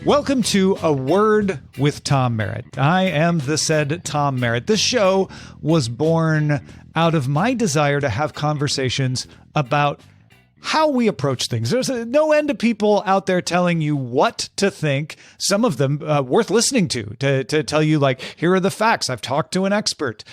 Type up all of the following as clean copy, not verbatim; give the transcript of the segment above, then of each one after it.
Welcome to A Word with Tom Merritt. I am the said Tom Merritt. This show was born out of my desire to have conversations about how we approach things. There's no end of people out there telling you what to think, some of them worth listening to tell you, like, here are the facts. I've talked to an expert.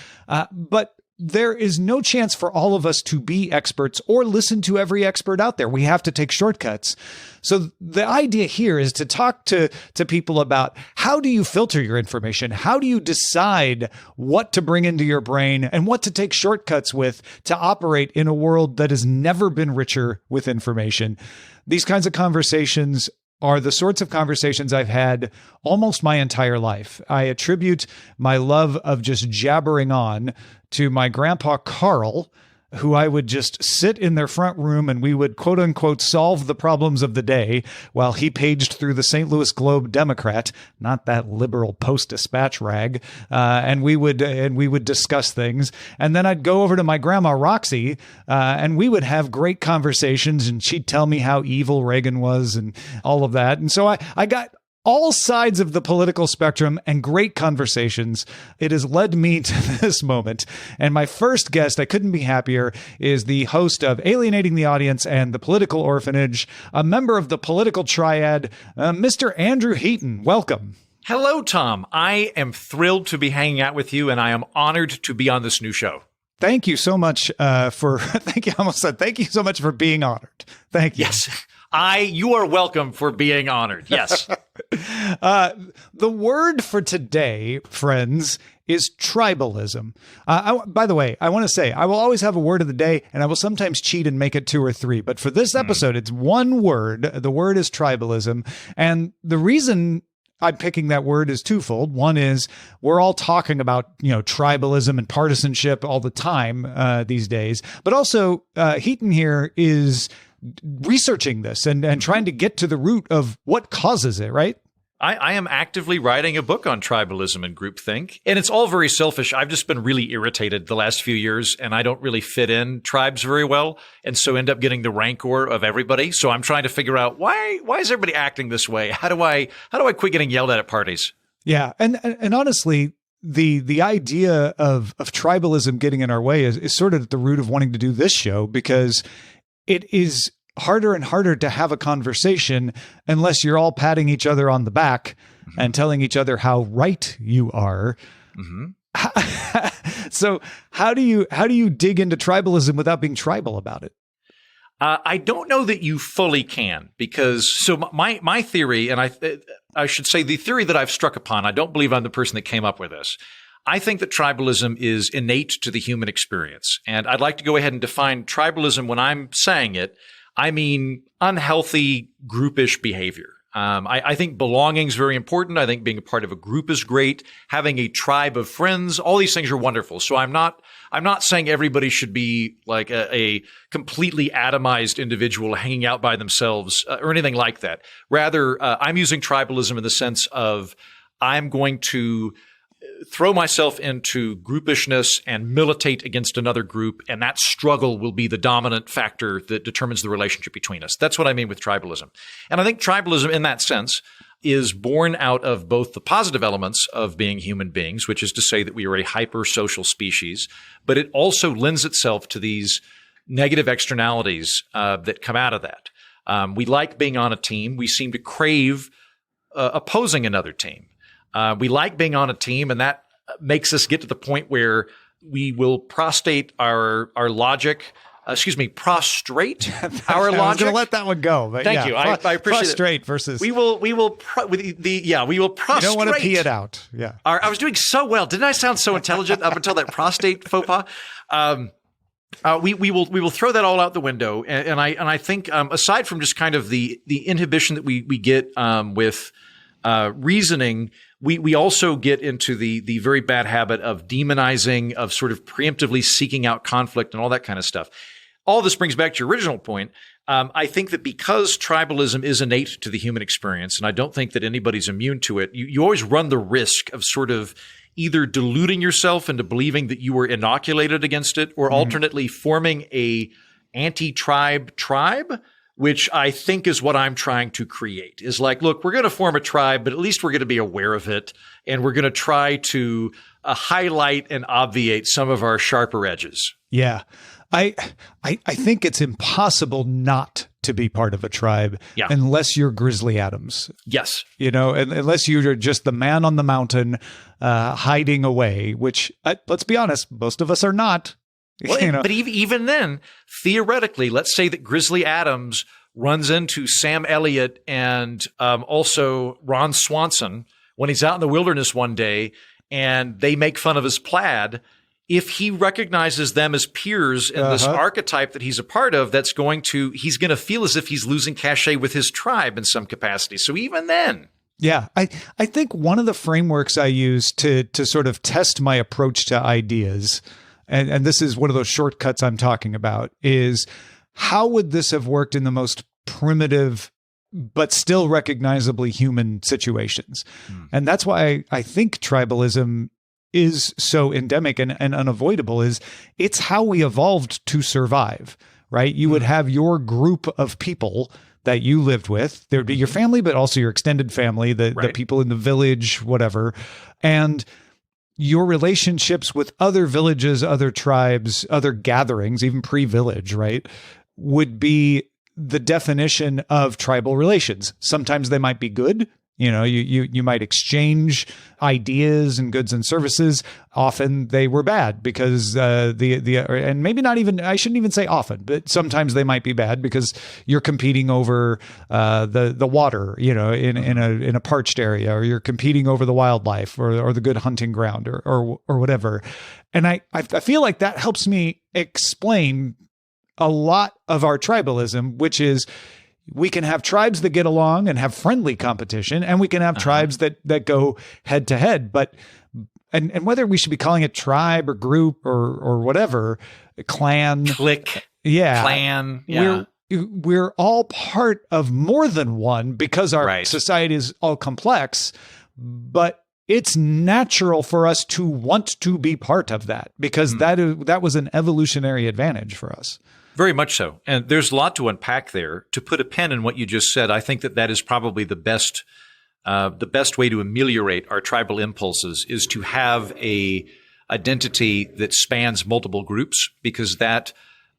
But there is no chance for all of us to be experts or listen to every expert out there. We have to take shortcuts. So the idea here is to talk to people about how do you filter your information? How do you decide what to bring into your brain and what to take shortcuts with to operate in a world that has never been richer with information? These kinds of conversations are the sorts of conversations I've had almost my entire life. I attribute my love of just jabbering on to my grandpa Carl, who I would just sit in their front room and we would quote unquote solve the problems of the day while he paged through the St. Louis Globe-Democrat, not that liberal Post-Dispatch rag, and we would discuss things. And then I'd go over to my grandma Roxy, and we would have great conversations, and she'd tell me how evil Reagan was and all of that. And so I got all sides of the political spectrum and great conversations. It has led me to this moment. And my first guest, I couldn't be happier, is the host of Alienating the Audience and The Political Orphanage, a member of the political triad, Mr. Andrew Heaton. Welcome. Hello, Tom. I am thrilled to be hanging out with you, and I am honored to be on this new show. Thank you so much thank you so much for being honored. Thank you. Yes. You are welcome for being honored. Yes. The word for today, friends, is tribalism. By the way, I want to say I will always have a word of the day, and I will sometimes cheat and make it 2 or 3. But for this episode, it's one word. The word is tribalism. And the reason I'm picking that word is twofold. One is we're all talking about, tribalism and partisanship all the time these days. But also, Heaton here is researching this and trying to get to the root of what causes it, right? I am actively writing a book on tribalism and groupthink, and it's all very selfish. I've just been really irritated the last few years, and I don't really fit in tribes very well, and so end up getting the rancor of everybody. So I'm trying to figure out why is everybody acting this way? How do I quit getting yelled at parties? Yeah, and honestly, the idea of tribalism getting in our way is sort of at the root of wanting to do this show, because it is harder and harder to have a conversation unless you're all patting each other on the back and telling each other how right you are. So how do you dig into tribalism without being tribal about it? I don't know that you fully can, because my theory, and I should say the theory that I've struck upon, I don't believe I'm the person that came up with this. I think that tribalism is innate to the human experience. And I'd like to go ahead and define tribalism. When I'm saying it, I mean unhealthy groupish behavior. I think belonging is very important. I think being a part of a group is great. Having a tribe of friends, all these things are wonderful. So I'm not saying everybody should be like a completely atomized individual hanging out by themselves or anything like that. Rather, I'm using tribalism in the sense of I'm going to throw myself into groupishness and militate against another group, and that struggle will be the dominant factor that determines the relationship between us. That's what I mean with tribalism. And I think tribalism in that sense is born out of both the positive elements of being human beings, which is to say that we are a hyper-social species, but it also lends itself to these negative externalities that come out of that. We like being on a team. We seem to crave opposing another team. We like being on a team, and that makes us get to the point where we will prostrate our logic. Prostrate our logic. I was going to let that one go. But Thank you. I appreciate prostrate it. Versus we will prostrate. You don't want to pee it out. Yeah. I was doing so well. Didn't I sound so intelligent up until that prostate faux pas? We will throw that all out the window, and I think aside from just kind of the inhibition that we get with reasoning, we also get into the very bad habit of demonizing, of sort of preemptively seeking out conflict and all that kind of stuff. All this brings back to your original point. I think that because tribalism is innate to the human experience, and I don't think that anybody's immune to it, you always run the risk of sort of either deluding yourself into believing that you were inoculated against it, or alternately forming a anti-tribe tribe, which I think is what I'm trying to create, is like, look, we're going to form a tribe, but at least we're going to be aware of it. And we're going to try to highlight and obviate some of our sharper edges. Yeah. I think it's impossible not to be part of a tribe unless you're Grizzly Adams. Yes. Unless you're just the man on the mountain hiding away, which, let's be honest, most of us are not. Well, but even then, theoretically, let's say that Grizzly Adams runs into Sam Elliott and also Ron Swanson when he's out in the wilderness one day and they make fun of his plaid. If he recognizes them as peers in this archetype that he's a part of, he's going to feel as if he's losing cachet with his tribe in some capacity. So even then. Yeah, I think one of the frameworks I use to sort of test my approach to ideas, and this is one of those shortcuts I'm talking about, is how would this have worked in the most primitive but still recognizably human situations? And that's why I think tribalism is so endemic and unavoidable. Is it's how we evolved to survive, right? You would have your group of people that you lived with. There would be your family, but also your extended family, the people in the village, whatever. And your relationships with other villages, other tribes, other gatherings, even pre-village, right, would be the definition of tribal relations. Sometimes they might be good. You might exchange ideas and goods and services. Often they were bad because and maybe not even, I shouldn't even say often, but sometimes they might be bad because you're competing over the water, in a parched area, or you're competing over the wildlife or the good hunting ground or whatever. And I feel like that helps me explain a lot of our tribalism, which is, we can have tribes that get along and have friendly competition, and we can have tribes that go head to head. But and whether we should be calling it tribe or group or whatever, clan, clique, clan, we're all part of more than one because our society is all complex. But it's natural for us to want to be part of that because that was an evolutionary advantage for us. Very much so. And there's a lot to unpack there. To put a pin in what you just said, I think that is probably the best way to ameliorate our tribal impulses is to have a identity that spans multiple groups, because that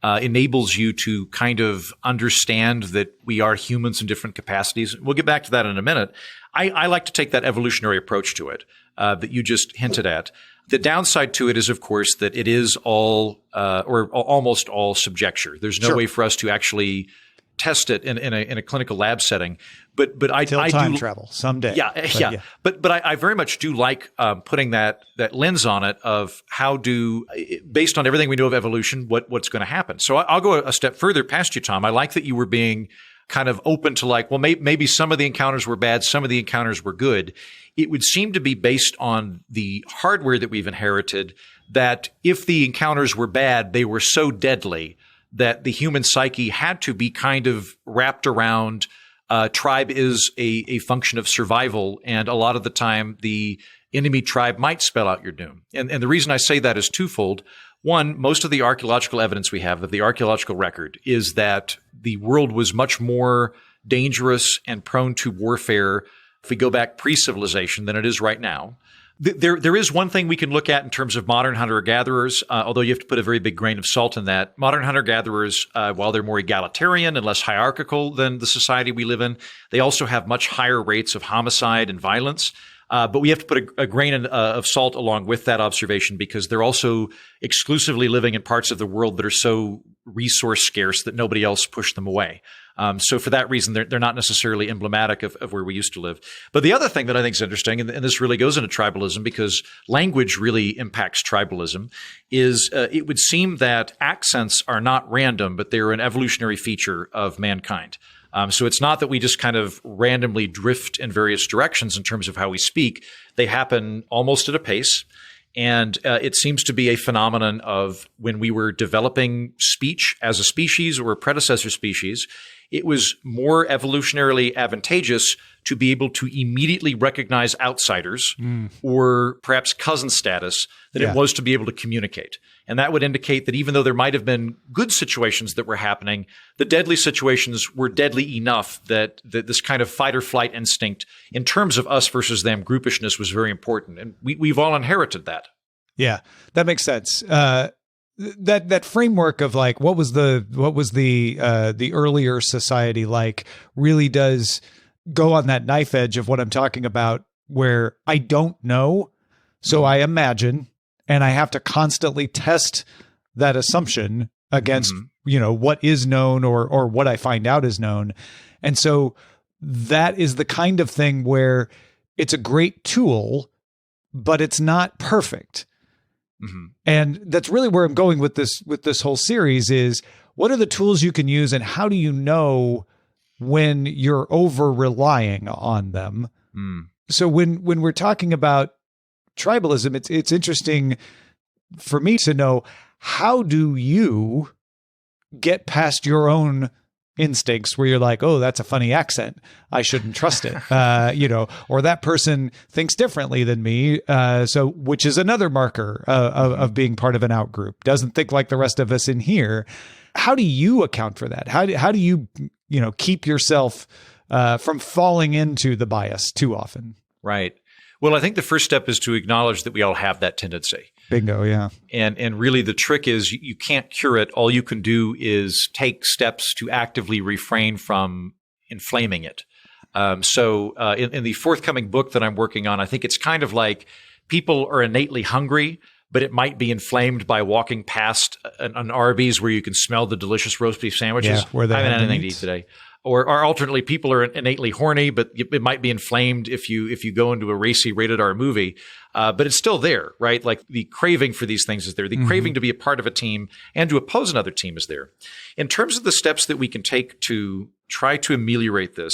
enables you to kind of understand that we are humans in different capacities. We'll get back to that in a minute. I like to take that evolutionary approach to it that you just hinted at. The downside to it is, of course, that it is all or almost all subjecture. There's no way for us to actually test it in a clinical lab setting. But I do travel someday. But I very much do like putting that lens on it of based on everything we know of evolution, what's going to happen. So I'll go a step further past you, Tom. I like that you were being kind of open to like, well, maybe some of the encounters were bad, some of the encounters were good. It would seem to be based on the hardware that we've inherited, that if the encounters were bad, they were so deadly that the human psyche had to be kind of wrapped around tribe is a function of survival. And a lot of the time, the enemy tribe might spell out your doom. And the reason I say that is twofold. One, most of the archaeological evidence we have of the archaeological record is that the world was much more dangerous and prone to warfare if we go back pre-civilization than it is right now. There is one thing we can look at in terms of modern hunter-gatherers, although you have to put a very big grain of salt in that. Modern hunter-gatherers, while they're more egalitarian and less hierarchical than the society we live in, they also have much higher rates of homicide and violence. But we have to put a grain of salt along with that observation because they're also exclusively living in parts of the world that are so resource scarce that nobody else pushed them away. So for that reason, they're not necessarily emblematic of where we used to live. But the other thing that I think is interesting, and this really goes into tribalism because language really impacts tribalism, is it would seem that accents are not random, but they're an evolutionary feature of mankind. So it's not that we just kind of randomly drift in various directions in terms of how we speak. They happen almost at a pace. And it seems to be a phenomenon of when we were developing speech as a species or a predecessor species, it was more evolutionarily advantageous to be able to immediately recognize outsiders or perhaps cousin status than it was to be able to communicate. And that would indicate that even though there might have been good situations that were happening, the deadly situations were deadly enough that this kind of fight or flight instinct in terms of us versus them groupishness was very important. And we've all inherited that. Yeah, that makes sense. That framework of like what was the earlier society like really does go on that knife edge of what I'm talking about, where I don't know, so I imagine, and I have to constantly test that assumption against what is known or what I find out is known. And so that is the kind of thing where it's a great tool, but it's not perfect. And that's really where I'm going with this whole series is, what are the tools you can use and how do you know when you're over relying on them? So when we're talking about tribalism, it's interesting for me to know, how do you get past your own instincts where you're like, oh, that's a funny accent, I shouldn't trust it, or that person thinks differently than me, so which is another marker of being part of an out group, doesn't think like the rest of us in here. How do you account for that? How do you keep yourself from falling into the bias too often? Right. Well, I think the first step is to acknowledge that we all have that tendency. Bingo, yeah. And really the trick is you can't cure it. All you can do is take steps to actively refrain from inflaming it. So in the forthcoming book that I'm working on, I think it's kind of like people are innately hungry, but it might be inflamed by walking past an Arby's where you can smell the delicious roast beef sandwiches. Yeah, where they I haven't had anything to meat. eat today. Or alternately, people are innately horny, but it might be inflamed if you go into a racy rated R movie. But it's still there, right? Like the craving for these things is there. The craving to be a part of a team and to oppose another team is there. In terms of the steps that we can take to try to ameliorate this,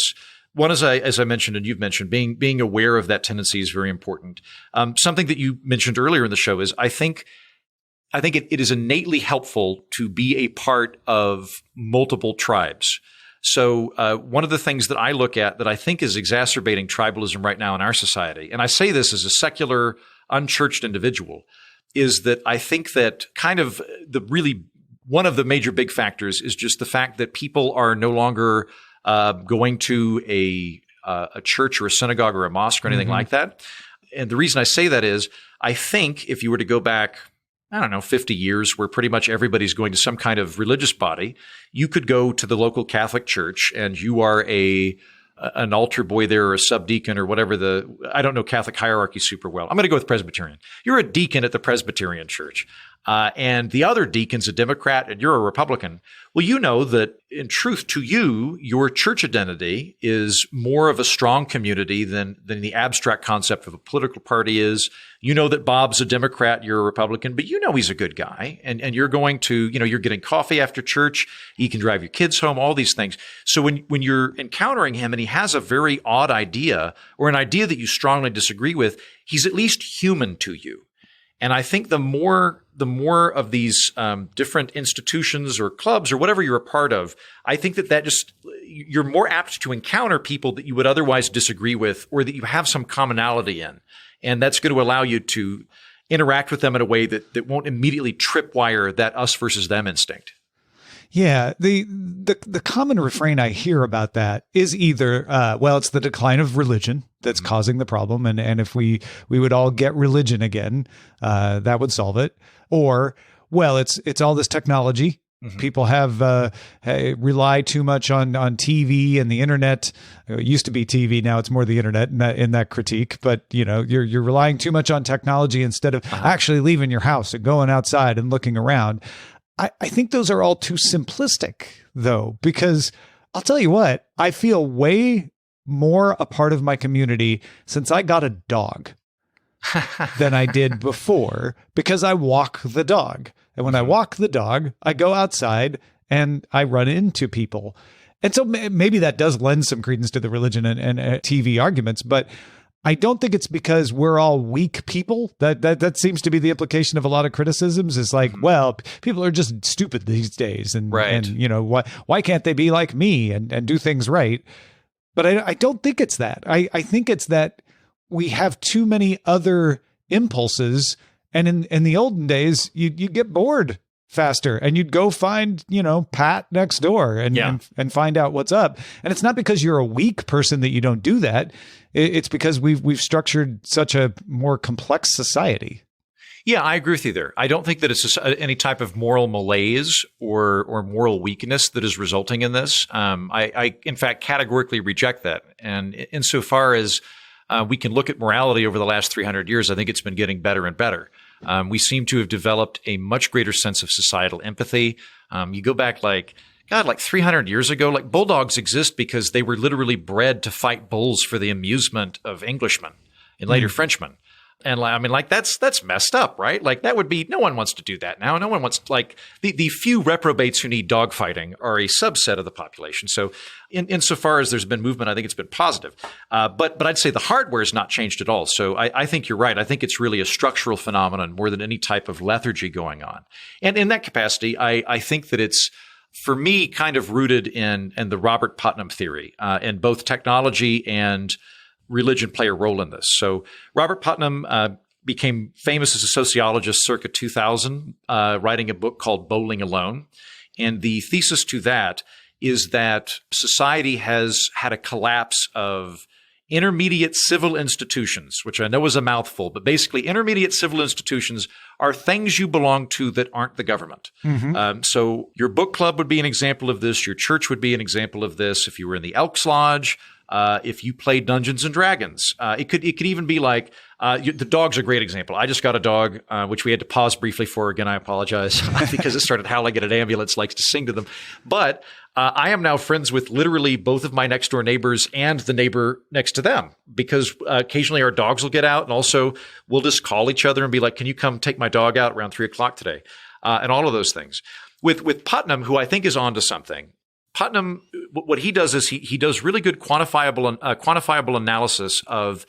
one, as I mentioned and you've mentioned, being aware of that tendency is very important. Something that you mentioned earlier in the show is I think it is innately helpful to be a part of multiple tribes. So one of the things that I look at that I think is exacerbating tribalism right now in our society, and I say this as a secular, unchurched individual, is that I think that kind of one of the major big factors is just the fact that people are no longer going to a church or a synagogue or a mosque or anything like that. And the reason I say that is I think if you were to go back, 50 years where pretty much everybody's going to some kind of religious body, you could go to the local Catholic church and you are an altar boy there or a subdeacon or whatever I don't know Catholic hierarchy super well. I'm going to go with Presbyterian. You're a deacon at the Presbyterian church. And the other deacon's a Democrat and you're a Republican. Well, you know that in truth to you, your church identity is more of a strong community than the abstract concept of a political party is. You know that Bob's a Democrat, you're a Republican, but you know he's a good guy. And you're going to, you're getting coffee after church. He can drive your kids home, all these things. So when you're encountering him and he has a very odd idea or an idea that you strongly disagree with, he's at least human to you. And I think the more of these different institutions or clubs or whatever you're a part of, I think that just you're more apt to encounter people that you would otherwise disagree with or that you have some commonality in. And that's going to allow you to interact with them in a way that won't immediately tripwire that us versus them instinct. Yeah, the common refrain I hear about that is either, it's the decline of religion that's causing the problem, and if we would all get religion again, that would solve it. Or, it's all this technology. People have rely too much on TV and the internet. It used to be TV, now it's more the internet in that critique. But you're relying too much on technology instead of actually leaving your house and going outside and looking around. I think those are all too simplistic, though, because I'll tell you what, I feel way more a part of my community since I got a dog than I did before, because I walk the dog. And when I walk the dog, I go outside and I run into people. And so maybe that does lend some credence to the religion and TV arguments, but I don't think it's because we're all weak people. That seems to be the implication of a lot of criticisms. Is like, people are just stupid these days, and right. And why can't they be like me and do things right? But I don't think it's that. I think it's that we have too many other impulses. And in the olden days, you get bored faster and you'd go find, Pat next door and find out what's up. And it's not because you're a weak person that you don't do that. It's because we've structured such a more complex society. Yeah, I agree with you there. I don't think that it's any type of moral malaise or moral weakness that is resulting in this. I in fact, categorically reject that. And insofar as we can look at morality over the last 300 years, I think it's been getting better and better. We seem to have developed a much greater sense of societal empathy. You go back like 300 years ago, like bulldogs exist because they were literally bred to fight bulls for the amusement of Englishmen and later Frenchmen. And that's messed up, right? Like that would be, no one wants to do that now. No one wants, the few reprobates who need dogfighting are a subset of the population. So insofar as there's been movement, I think it's been positive. But I'd say the hardware has not changed at all. So I think you're right. I think it's really a structural phenomenon more than any type of lethargy going on. And in that capacity, I think that it's, for me, kind of rooted in the Robert Putnam theory, and both technology and religion play a role in this. So Robert Putnam became famous as a sociologist circa 2000, writing a book called Bowling Alone. And the thesis to that is that society has had a collapse of intermediate civil institutions, which I know is a mouthful, but basically intermediate civil institutions are things you belong to that aren't the government. So your book club would be an example of this. Your church would be an example of this. If you were in the Elks Lodge, if you played Dungeons and Dragons, it could even be like the dog's a great example. I just got a dog, which we had to pause briefly for. Again, I apologize because it started howling at an ambulance, likes to sing to them. But I am now friends with literally both of my next door neighbors and the neighbor next to them, because occasionally our dogs will get out, and also we'll just call each other and be like, "Can you come take my dog out around 3:00 today?" And all of those things. With Putnam, who I think is onto something. Putnam, what he does is he does really good quantifiable analysis of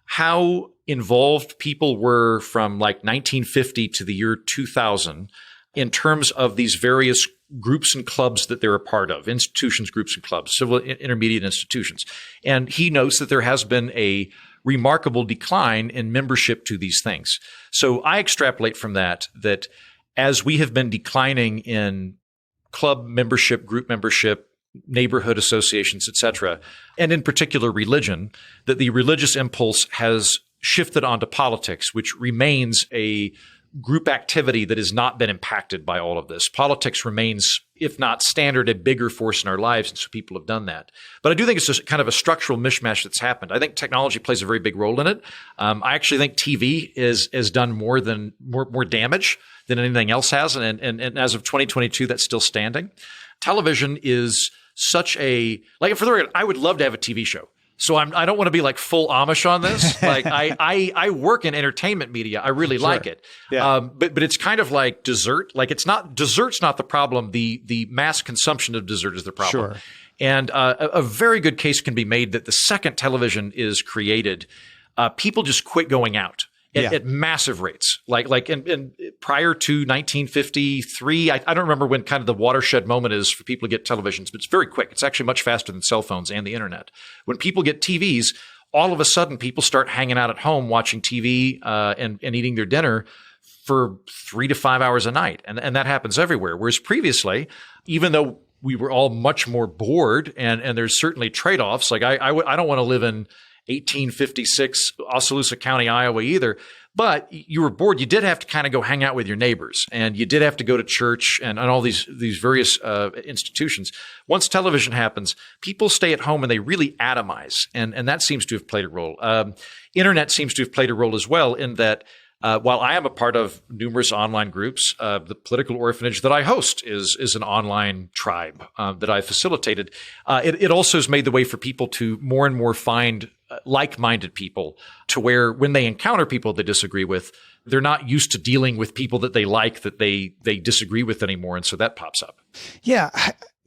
how involved people were from like 1950 to the year 2000 in terms of these various groups and clubs that they're a part of, institutions, groups and clubs, civil intermediate institutions. And he notes that there has been a remarkable decline in membership to these things. So I extrapolate from that as we have been declining in club membership, group membership, neighborhood associations, etc., and in particular religion, that the religious impulse has shifted onto politics, which remains a group activity that has not been impacted by all of this. Politics remains, if not standard, a bigger force in our lives, and so people have done that. But I do think it's just kind of a structural mishmash that's happened. I think technology plays a very big role in it. I actually think TV has done more damage than anything else has, and as of 2022, that's still standing. Television is such a, like, for the record, I would love to have a TV show. So I don't want to be like full Amish on this. Like I work in entertainment media. I really like it. Yeah. But it's kind of like dessert. Like dessert's not the problem. The mass consumption of dessert is the problem. Sure. And a very good case can be made that the second television is created, people just quit going out. At massive rates, like in prior to 1953, I don't remember when kind of the watershed moment is for people to get televisions, but it's very quick. It's actually much faster than cell phones and the internet. When people get TVs, all of a sudden people start hanging out at home watching TV and eating their dinner for 3 to 5 hours a night, and that happens everywhere. Whereas previously, even though we were all much more bored, and there's certainly trade-offs. Like I don't want to live in 1856 Oskaloosa County, Iowa either. But you were bored. You did have to kind of go hang out with your neighbors, and you did have to go to church and all these various institutions. Once television happens, people stay at home and they really atomize. And that seems to have played a role. Internet seems to have played a role as well, in that while I am a part of numerous online groups, the political orphanage that I host is an online tribe that I facilitated. It also has made the way for people to more and more find like-minded people, to where when they encounter people they disagree with, they're not used to dealing with people that they like, that they disagree with anymore. And so that pops up. Yeah.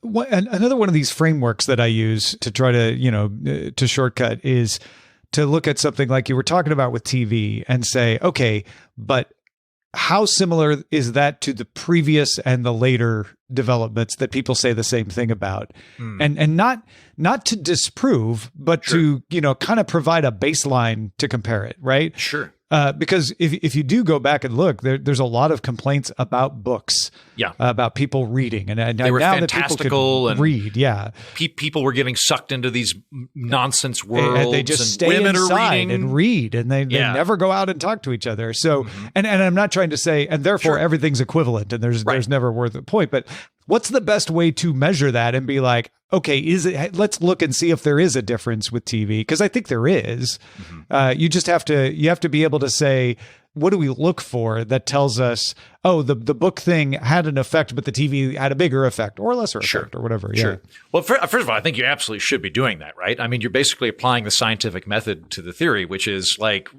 Another one of these frameworks that I use to try to, to shortcut is to look at something like you were talking about with TV and say, okay, but how similar is that to the previous and the later developments that people say the same thing about? And not not to disprove, but to, kind of provide a baseline to compare it, right? Sure. Because if you do go back and look, there's a lot of complaints about books, about people reading, and they were now fantastical that people could read, people were getting sucked into these nonsense worlds, and they just stay inside and read, and they never go out and talk to each other. So, and I'm not trying to say, and therefore everything's equivalent, and there's never worth a point, but what's the best way to measure that and be like, okay, let's look and see if there is a difference with TV, because I think there is. You just have to be able to say, what do we look for that tells us, oh, the book thing had an effect, but the TV had a bigger effect or lesser effect or whatever. Sure. Well, first of all, I think you absolutely should be doing that, right? I mean, you're basically applying the scientific method to the theory, which is like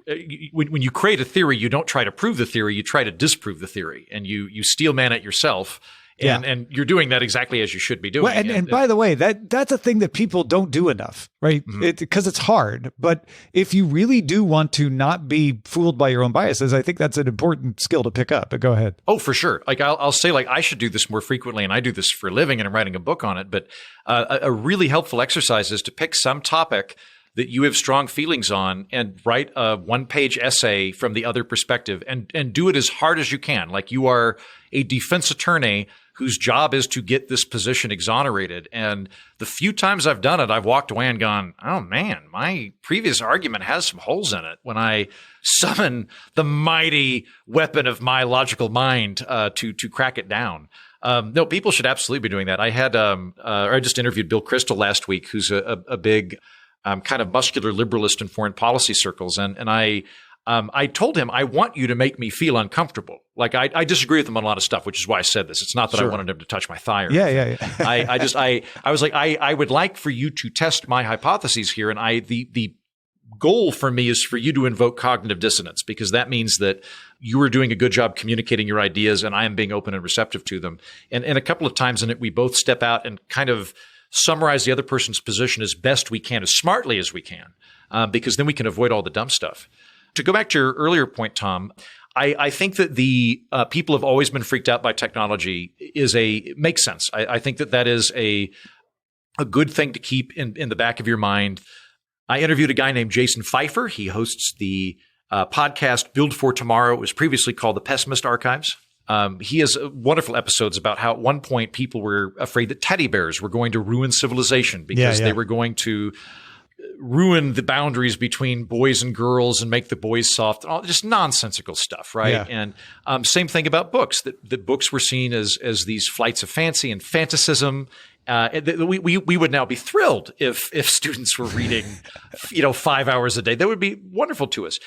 when you create a theory, you don't try to prove the theory, you try to disprove the theory, and you steel man it yourself. And you're doing that exactly as you should be doing. Well, and by the way, that's a thing that people don't do enough, right? Because it's hard. But if you really do want to not be fooled by your own biases, I think that's an important skill to pick up. But go ahead. Oh, for sure. Like I'll say, like I should do this more frequently, and I do this for a living, and I'm writing a book on it. But a really helpful exercise is to pick some topic that you have strong feelings on and write a one-page essay from the other perspective, and do it as hard as you can. Like you are a defense attorney whose job is to get this position exonerated. And the few times I've done it, I've walked away and gone, oh man, my previous argument has some holes in it, when I summon the mighty weapon of my logical mind to crack it down. No, people should absolutely be doing that. I just interviewed Bill Kristol last week, who's a big kind of muscular liberalist in foreign policy circles. And I told him, I want you to make me feel uncomfortable. Like I disagree with him on a lot of stuff, which is why I said this. It's not that I wanted him to touch my thigh. Or I was like, I would like for you to test my hypotheses here. And the goal for me is for you to invoke cognitive dissonance, because that means that you are doing a good job communicating your ideas and I am being open and receptive to them. And a couple of times in it, we both step out and kind of summarize the other person's position as best we can, as smartly as we can, because then we can avoid all the dumb stuff. To go back to your earlier point, Tom, I think that the people have always been freaked out by technology makes sense. I think that is a good thing to keep in the back of your mind. I interviewed a guy named Jason Pfeiffer. He hosts the podcast Build for Tomorrow. It was previously called The Pessimist Archives. He has wonderful episodes about how at one point people were afraid that teddy bears were going to ruin civilization because they were going to ruin the boundaries between boys and girls and make the boys soft, all just nonsensical stuff, right? Yeah. And same thing about books, that books were seen as these flights of fancy and fantasism. We would now be thrilled if students were reading, 5 hours a day. That would be wonderful to us.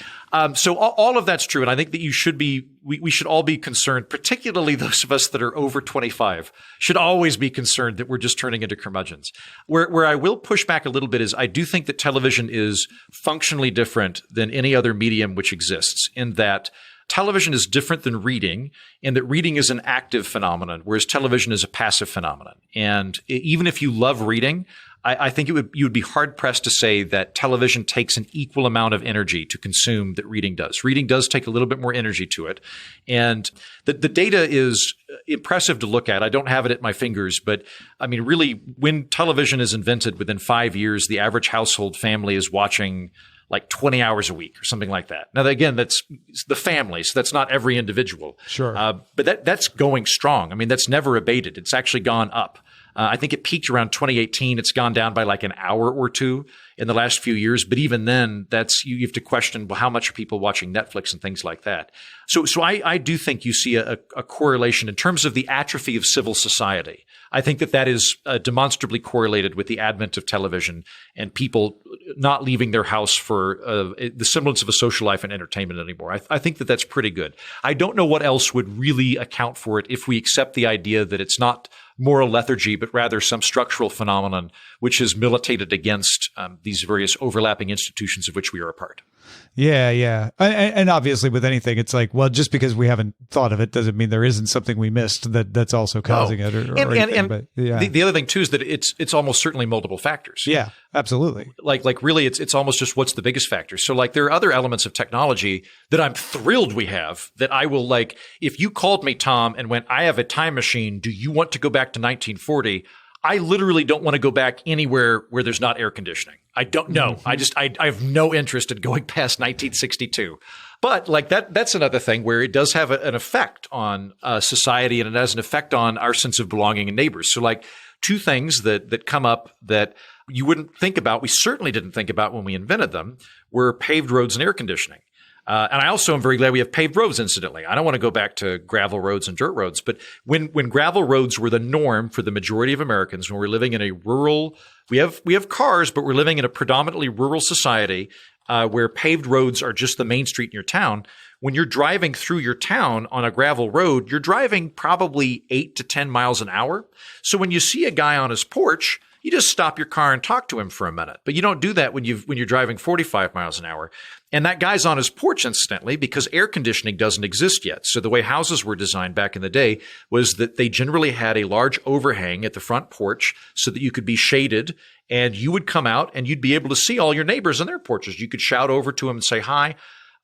So all of that's true, and I think that we should all be concerned, particularly those of us that are over 25, should always be concerned that we're just turning into curmudgeons. Where I will push back a little bit is I do think that television is functionally different than any other medium which exists, in that television is different than reading, and that reading is an active phenomenon, whereas television is a passive phenomenon. And even if you love reading, I think you would be hard pressed to say that television takes an equal amount of energy to consume that reading does. Reading does take a little bit more energy to it. And the data is impressive to look at. I don't have it at my fingers, but I mean, really, when television is invented, within 5 years, the average household family is watching like 20 hours a week or something like that. Now, again, that's the family, so that's not every individual. Sure. But that's going strong. I mean, that's never abated. It's actually gone up. I think it peaked around 2018. It's gone down by like an hour or two in the last few years. But even then, you have to question, well, how much are people watching Netflix and things like that? So I do think you see a correlation in terms of the atrophy of civil society. I think that is demonstrably correlated with the advent of television and people not leaving their house for the semblance of a social life and entertainment anymore. I think that that's pretty good. I don't know what else would really account for it if we accept the idea that it's not moral lethargy, but rather some structural phenomenon which has militated against these various overlapping institutions of which we are a part. Yeah. And obviously with anything, it's like, well, just because we haven't thought of it doesn't mean there isn't something we missed that's also causing it. The other thing too is that it's almost certainly multiple factors. Yeah, absolutely. Like really, it's almost just what's the biggest factor. So like there are other elements of technology that I'm thrilled we have that I will like. If you called me, Tom, and went, I have a time machine, do you want to go back to 1940? I literally don't want to go back anywhere where there's not air conditioning. I don't know. I have no interest in going past 1962. But like that's another thing where it does have an effect on society, and it has an effect on our sense of belonging and neighbors. So like two things that come up that you wouldn't think about, we certainly didn't think about when we invented them, were paved roads and air conditioning. And I also am very glad we have paved roads, incidentally. I don't want to go back to gravel roads and dirt roads, but when gravel roads were the norm for the majority of Americans, when we're living in a rural, we have cars, but we're living in a predominantly rural society where paved roads are just the main street in your town. When you're driving through your town on a gravel road, you're driving probably 8 to 10 miles an hour. So when you see a guy on his porch, you just stop your car and talk to him for a minute. But you don't do that when you're driving 45 miles an hour. And that guy's on his porch, incidentally, because air conditioning doesn't exist yet. So the way houses were designed back in the day was that they generally had a large overhang at the front porch so that you could be shaded, and you would come out and you'd be able to see all your neighbors on their porches. You could shout over to them and say hi.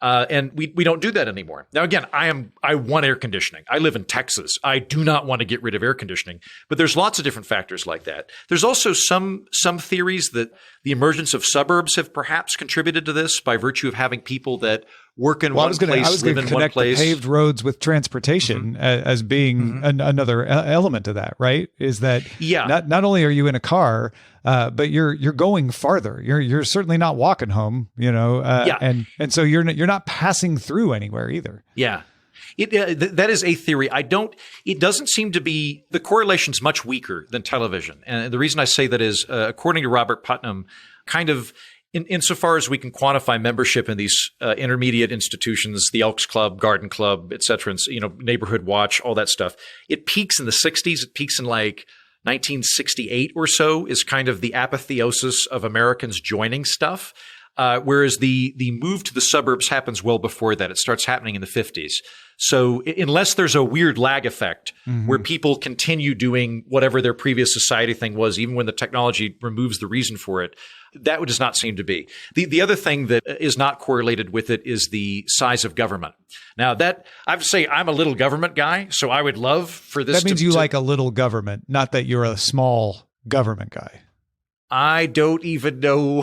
And we don't do that anymore. Now, again, I want air conditioning. I live in Texas. I do not want to get rid of air conditioning, but there's lots of different factors like that. There's also some theories that the emergence of suburbs have perhaps contributed to this by virtue of having people that work in one place, I was going to connect the paved roads with transportation as being another element of that, right? Is that not only are you in a car, but you're going farther. You're certainly not walking home, and so you're not passing through anywhere either. Yeah. That is a theory. It doesn't seem to be, the correlation's much weaker than television. And the reason I say that is, according to Robert Putnam, kind of insofar as we can quantify membership in these intermediate institutions, the Elks Club, Garden Club, et cetera, and, Neighborhood Watch, all that stuff, it peaks in the 60s. It peaks in like 1968 or so is kind of the apotheosis of Americans joining stuff. Whereas the move to the suburbs happens well before that. It starts happening in the 50s. So unless there's a weird lag effect where people continue doing whatever their previous society thing was, even when the technology removes the reason for it, that does not seem to be. The other thing that is not correlated with it is the size of government. Now that I would say I'm a little government guy, so I would love for this. That means you like a little government, not that you're a small government guy. I don't even know.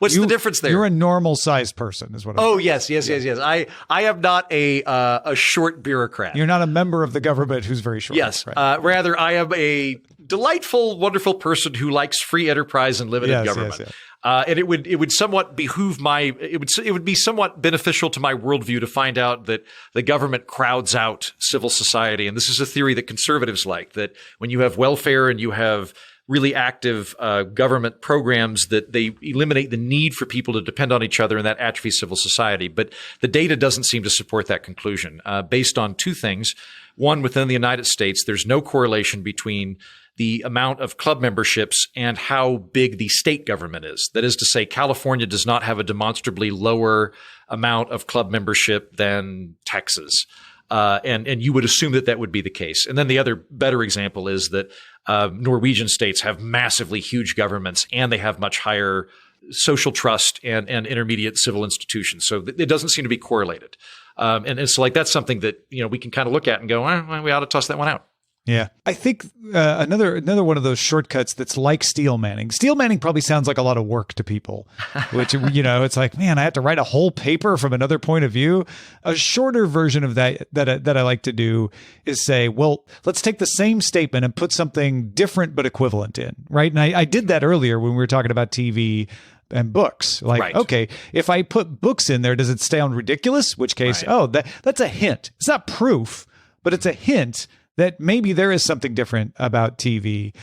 What's the difference there? You're a normal sized person is what I'm saying. Yes. I am not a short bureaucrat. You're not a member of the government who's very short. Yes. Right. Rather, I am a delightful, wonderful person who likes free enterprise and limited government. Yes. And it would somewhat behoove it would be somewhat beneficial to my worldview to find out that the government crowds out civil society. And this is a theory that conservatives like, that when you have welfare and you have really active government programs, that they eliminate the need for people to depend on each other, and that atrophies civil society. But the data doesn't seem to support that conclusion based on two things. One, within the United States, there's no correlation between the amount of club memberships and how big the state government is. That is to say, California does not have a demonstrably lower amount of club membership than Texas. And you would assume that would be the case. And then the other better example is that Norwegian states have massively huge governments, and they have much higher social trust and intermediate civil institutions. So it doesn't seem to be correlated. And it's like that's something that we can kind of look at and go, well, we ought to toss that one out. Yeah. I think another one of those shortcuts that's like steel manning. Steel manning probably sounds like a lot of work to people, which, it's like, man, I have to write a whole paper from another point of view. A shorter version of that I like to do is say, well, let's take the same statement and put something different but equivalent in, right? And I did that earlier when we were talking about TV and books. Like, right. Okay, if I put books in there, does it sound ridiculous? Which case, that's a hint. It's not proof, but it's a hint that maybe there is something different about TV.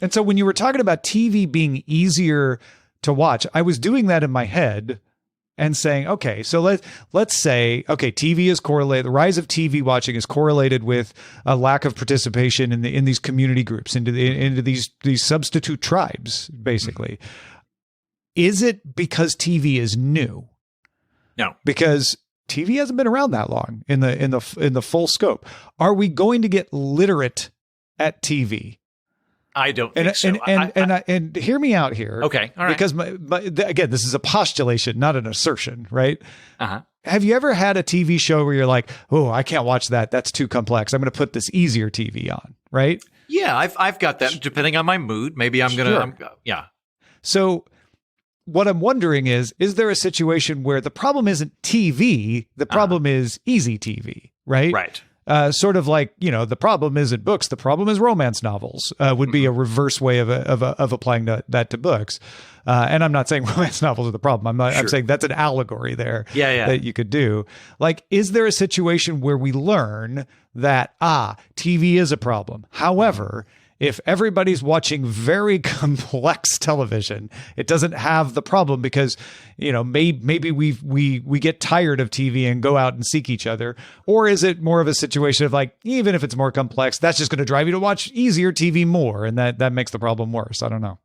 And so when you were talking about TV being easier to watch, I was doing that in my head and saying, okay, so let's say, okay, TV is correlated. The rise of TV watching is correlated with a lack of participation in these community groups, into these substitute tribes, basically. Is it because TV is new? No, because TV hasn't been around that long in the full scope. Are we going to get literate at TV? I don't think so. And hear me out here. Okay, all right. Because again, this is a postulation, not an assertion, right? Uh-huh. Have you ever had a TV show where you're like, oh, I can't watch that. That's too complex. I'm going to put this easier TV on, right? Yeah, I've got that. Depending on my mood, maybe I'm going to, yeah. So what I'm wondering is there a situation where the problem isn't TV, the problem is easy TV, right? Right. Sort of like, the problem isn't books, the problem is romance novels, would be a reverse way of applying that to books. And I'm not saying romance novels are the problem. I'm saying that's an allegory there that you could do. Like, is there a situation where we learn that, TV is a problem? However, if everybody's watching very complex television, it doesn't have the problem because, maybe we get tired of TV and go out and seek each other. Or is it more of a situation of like, even if it's more complex, that's just going to drive you to watch easier TV more, and that makes the problem worse? I don't know.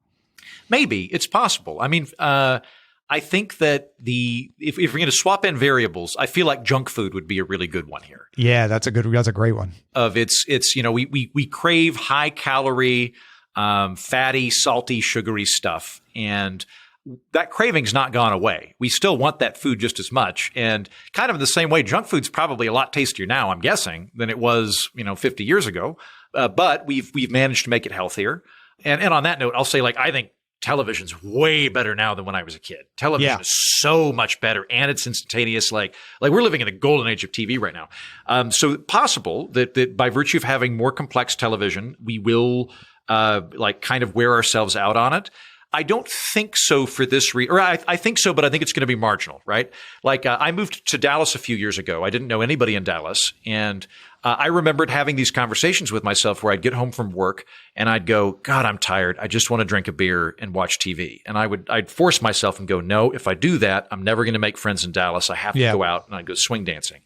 Maybe it's possible. I mean, I think that if we're going to swap in variables, I feel like junk food would be a really good one here. Yeah, that's a great one. We crave high calorie, fatty, salty, sugary stuff, and that craving's not gone away. We still want that food just as much, and kind of in the same way, junk food's probably a lot tastier now, I'm guessing, than it was 50 years ago. But we've managed to make it healthier. And on that note, I'll say, like, I think television's way better now than when I was a kid. Television is so much better, and it's instantaneous. Like we're living in the golden age of TV right now. So possible that by virtue of having more complex television, we will kind of wear ourselves out on it. I don't think so for this reason, or I think so, but I think it's going to be marginal, right? Like I moved to Dallas a few years ago. I didn't know anybody in Dallas, and I remembered having these conversations with myself where I'd get home from work and I'd go, God, I'm tired. I just want to drink a beer and watch TV. And I'd force myself and go, no, if I do that, I'm never going to make friends in Dallas. I have to go out, and I'd go swing dancing.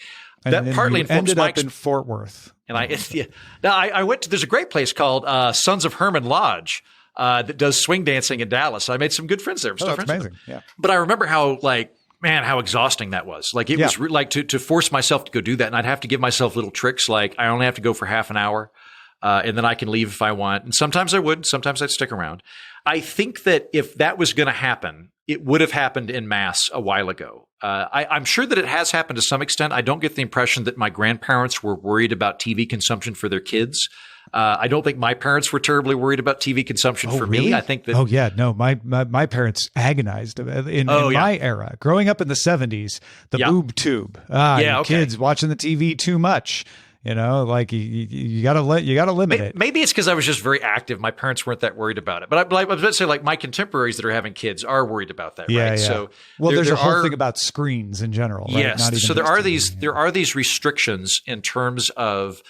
And that partly informs ended up in Fort Worth. And I went to, there's a great place called Sons of Herman Lodge that does swing dancing in Dallas. I made some good friends there. That's amazing. Yeah. But I remember how how exhausting that was. Like it was like to force myself to go do that. And I'd have to give myself little tricks. Like I only have to go for half an hour and then I can leave if I want. And sometimes I would, sometimes I'd stick around. I think that if that was going to happen, it would have happened in mass a while ago. I'm sure that it has happened to some extent. I don't get the impression that my grandparents were worried about TV consumption for their kids. I don't think my parents were terribly worried about TV consumption for me. I think that. Oh yeah, no, my parents agonized in my era. Growing up in the 70s, the boob tube. Kids watching the TV too much. Like you gotta limit it. Maybe it's because I was just very active. My parents weren't that worried about it. But I was about to say, like, my contemporaries that are having kids are worried about that, right? Yeah. So there's a whole thing about screens in general, right? Yes. So there are these restrictions in terms of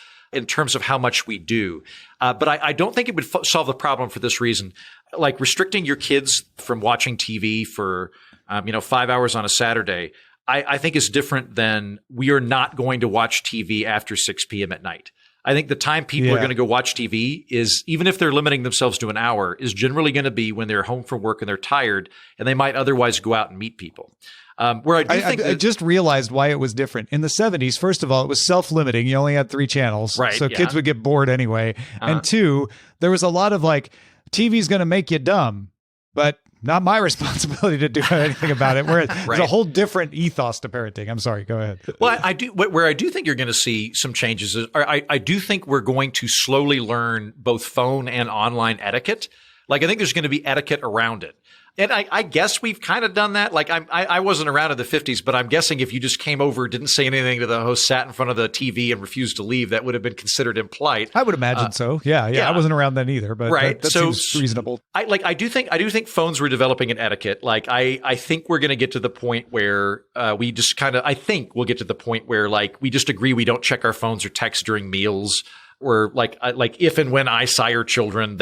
how much we do. But I don't think it would solve the problem for this reason. Like restricting your kids from watching TV for 5 hours on a Saturday, I think is different than we are not going to watch TV after 6 p.m. at night. I think the time people are going to go watch TV is, even if they're limiting themselves to an hour, is generally going to be when they're home from work and they're tired and they might otherwise go out and meet people. I just realized why it was different. In the 70s, first of all, it was self-limiting. You only had 3 channels. Right, so kids would get bored anyway. And 2, there was a lot of like, TV's going to make you dumb, but not my responsibility to do anything about it. Whereas there's a whole different ethos to parenting. I'm sorry. Go ahead. Well, I do think you're going to see some changes. I do think we're going to slowly learn both phone and online etiquette. Like I think there's going to be etiquette around it. And I guess we've kind of done that. Like I wasn't around in the 50s, but I'm guessing if you just came over, didn't say anything to the host, sat in front of the TV and refused to leave, that would have been considered impolite. I would imagine so. Yeah. I wasn't around then either, but that seems reasonable. I do think phones were developing an etiquette. Like I think we're going to get to the point where we just we'll get to the point where like we just agree we don't check our phones or text during meals. Or like if and when I sire children,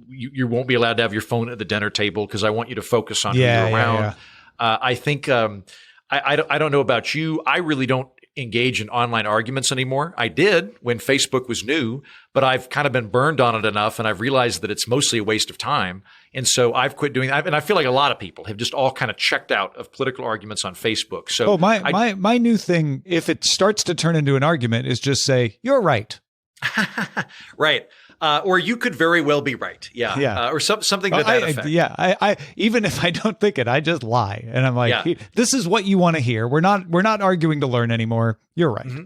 you won't be allowed to have your phone at the dinner table because I want you to focus on who you're around. Yeah. I think I don't know about you. I really don't engage in online arguments anymore. I did when Facebook was new, but I've kind of been burned on it enough, and I've realized that it's mostly a waste of time. And so I've quit doing that. And I feel like a lot of people have just all kind of checked out of political arguments on Facebook. So my new thing, if it starts to turn into an argument, is just say you're right. Right. Or you could very well be right. Yeah. Or something to that effect. I even if I don't think it, I just lie. And I'm like, this is what you want to hear. We're not arguing to learn anymore. You're right. Mm-hmm.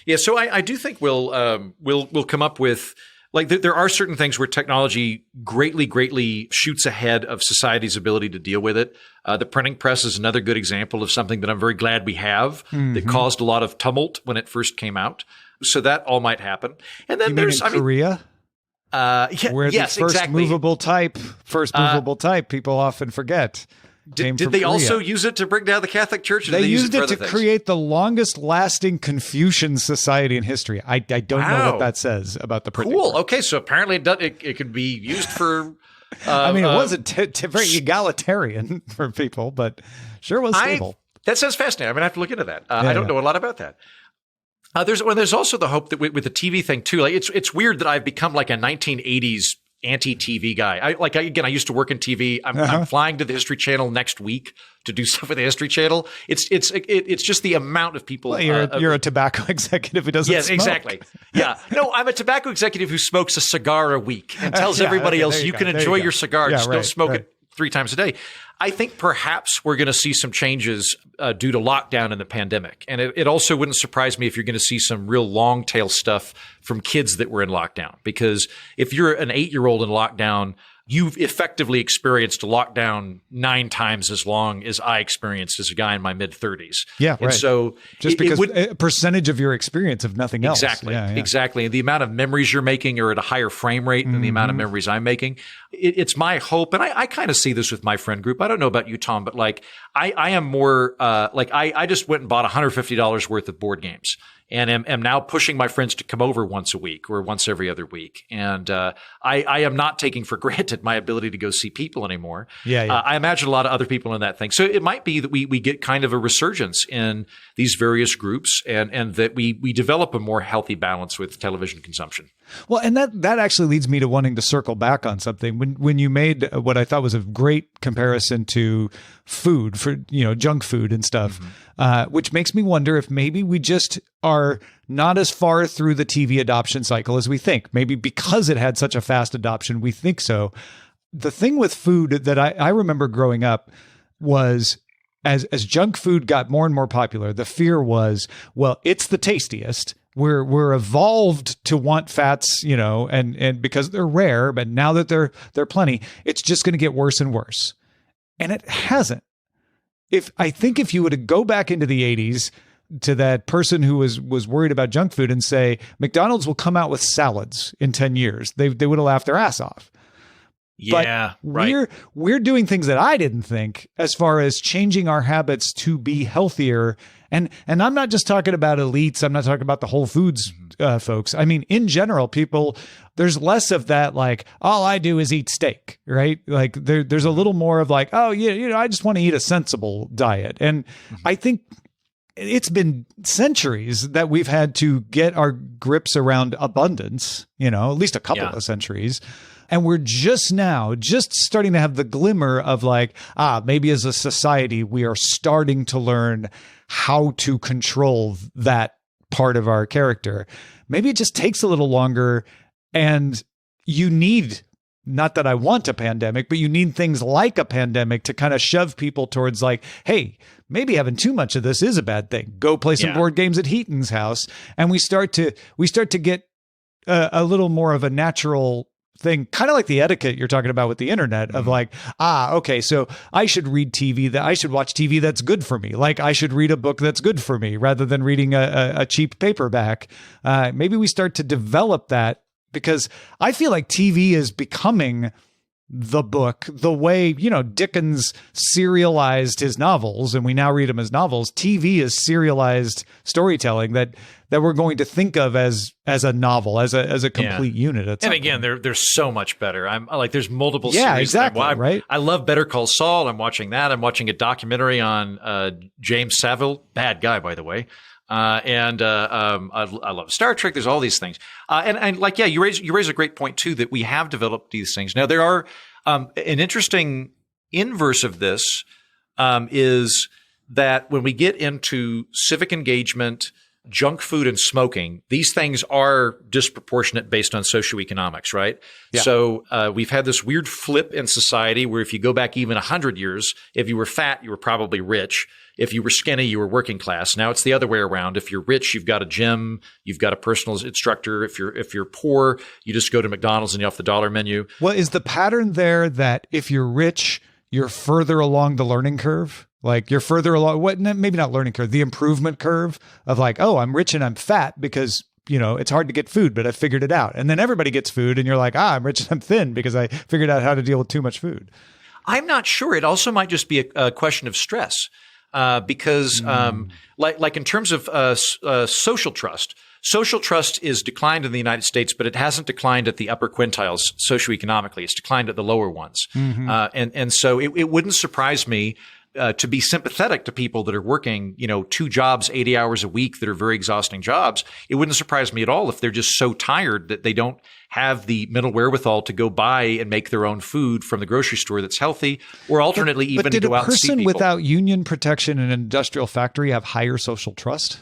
Yeah. So I do think we'll come up with like there are certain things where technology greatly shoots ahead of society's ability to deal with it. The printing press is another good example of something that I'm very glad we have that caused a lot of tumult when it first came out. So that all might happen. And then there's Korea. Where the first movable type, people often forget. Did they also use it to bring down the Catholic Church? Or they did used use it to create the longest lasting Confucian society in history. I don't know what that says about the printing. Cool. Okay, so apparently it could be used for. I mean, it wasn't very egalitarian for people, but sure was stable. That sounds fascinating. I'm gonna have to look into that. I don't know a lot about that. There's also the hope that with the TV thing too. Like it's weird that I've become like a 1980s anti-TV guy. I used to work in TV. I'm flying to the History Channel next week to do stuff with the History Channel. It's just the amount of people. Well, you're a tobacco executive who doesn't. Yes, smoke. Exactly. Yeah. No, I'm a tobacco executive who smokes a cigar a week and tells everybody else you can enjoy your cigar. Just don't smoke it 3 times a day. I think perhaps we're going to see some changes due to lockdown and the pandemic. And it also wouldn't surprise me if you're going to see some real long tail stuff from kids that were in lockdown. Because if you're an 8-year-old in lockdown, you've effectively experienced a lockdown 9 times as long as I experienced as a guy in my mid-30s. Yeah, and so just because a percentage of your experience of nothing else. Exactly. And the amount of memories you're making are at a higher frame rate than the amount of memories I'm making. It's my hope, and I kind of see this with my friend group. I don't know about you, Tom, but like I am more I just went and bought $150 worth of board games. And am now pushing my friends to come over once a week or once every other week. And I am not taking for granted my ability to go see people anymore. I imagine a lot of other people in that thing. So it might be that we get kind of a resurgence in these various groups and that we develop a more healthy balance with television consumption. Well, and that actually leads me to wanting to circle back on something. When you made what I thought was a great comparison to food, for junk food and stuff, which makes me wonder if maybe we just are not as far through the TV adoption cycle as we think. Maybe because it had such a fast adoption, we think so. The thing with food that I remember growing up was as junk food got more and more popular, the fear was, well, it's the tastiest. We're evolved to want fats, and because they're rare, but now that they're plenty, it's just going to get worse and worse. And it hasn't. I think if you were to go back into the 80s to that person who was worried about junk food and say, McDonald's will come out with salads in 10 years, they would have laughed their ass off. Yeah, but right. We're doing things that I didn't think as far as changing our habits to be healthier. And I'm not just talking about elites. I'm not talking about the Whole Foods folks. I mean, in general, people, there's less of that, like, all I do is eat steak, right? Like there's a little more of like, oh, yeah, I just want to eat a sensible diet. And I think it's been centuries that we've had to get our grips around abundance, at least a couple of centuries. And we're just starting to have the glimmer of like, maybe as a society, we are starting to learn how to control that part of our character. Maybe it just takes a little longer, and you need, not that I want a pandemic, but you need things like a pandemic to kind of shove people towards like, hey, maybe having too much of this is a bad thing. Go play some board games at Heaton's house. And we start to get a little more of a natural thing, kind of like the etiquette you're talking about with the internet of like, okay, so I should read TV I should watch TV that's good for me. Like I should read a book that's good for me rather than reading a cheap paperback. Maybe we start to develop that, because I feel like TV is becoming the book, the way, Dickens serialized his novels and we now read them as novels. TV is serialized storytelling that we're going to think of as a novel, as a complete unit. And again, they're so much better. I'm like, there's multiple series. Yeah, exactly. Right. I love Better Call Saul. I'm watching that. I'm watching a documentary on James Savile, bad guy, by the way. I love Star Trek. There's all these things. You raise a great point too, that we have developed these things. Now there are, an interesting inverse of this, is that when we get into civic engagement, junk food and smoking, these things are disproportionate based on socioeconomics, right? Yeah. So we've had this weird flip in society where if you go back even 100 years, if you were fat, you were probably rich. If you were skinny, you were working class. Now it's the other way around. If you're rich, you've got a gym, you've got a personal instructor. If you're poor, you just go to McDonald's and you off the dollar menu. Well, is the pattern there that if you're rich, you're further along the learning curve? Like you're further along, maybe not learning curve, the improvement curve of like, oh, I'm rich and I'm fat because, it's hard to get food, but I figured it out. And then everybody gets food and you're like, I'm rich and I'm thin because I figured out how to deal with too much food. I'm not sure. It also might just be a question of stress. Because like in terms of social trust is declined in the United States, but it hasn't declined at the upper quintiles socioeconomically. It's declined at the lower ones. And so it wouldn't surprise me to be sympathetic to people that are working, 2 jobs, 80 hours a week that are very exhausting jobs. It wouldn't surprise me at all if they're just so tired that they don't have the mental wherewithal to go buy and make their own food from the grocery store that's healthy, or alternately even to go out and see people. Did a person without union protection in an industrial factory have higher social trust?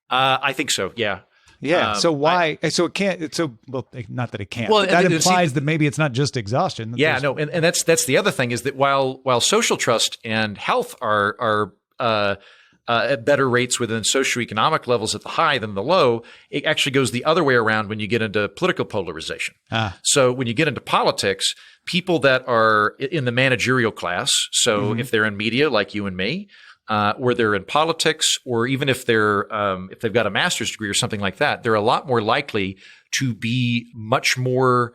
I think so. Yeah. Yeah. So why? So it can't. So well, not that it can't. Well, that implies that maybe it's not just exhaustion. Yeah. No. And that's the other thing is that while social trust and health are at better rates within socioeconomic levels at the high than the low, it actually goes the other way around when you get into political polarization. So when you get into politics, people that are in the managerial class, so if they're in media like you and me, or they're in politics, or even if they've got a master's degree or something like that, they're a lot more likely to be much more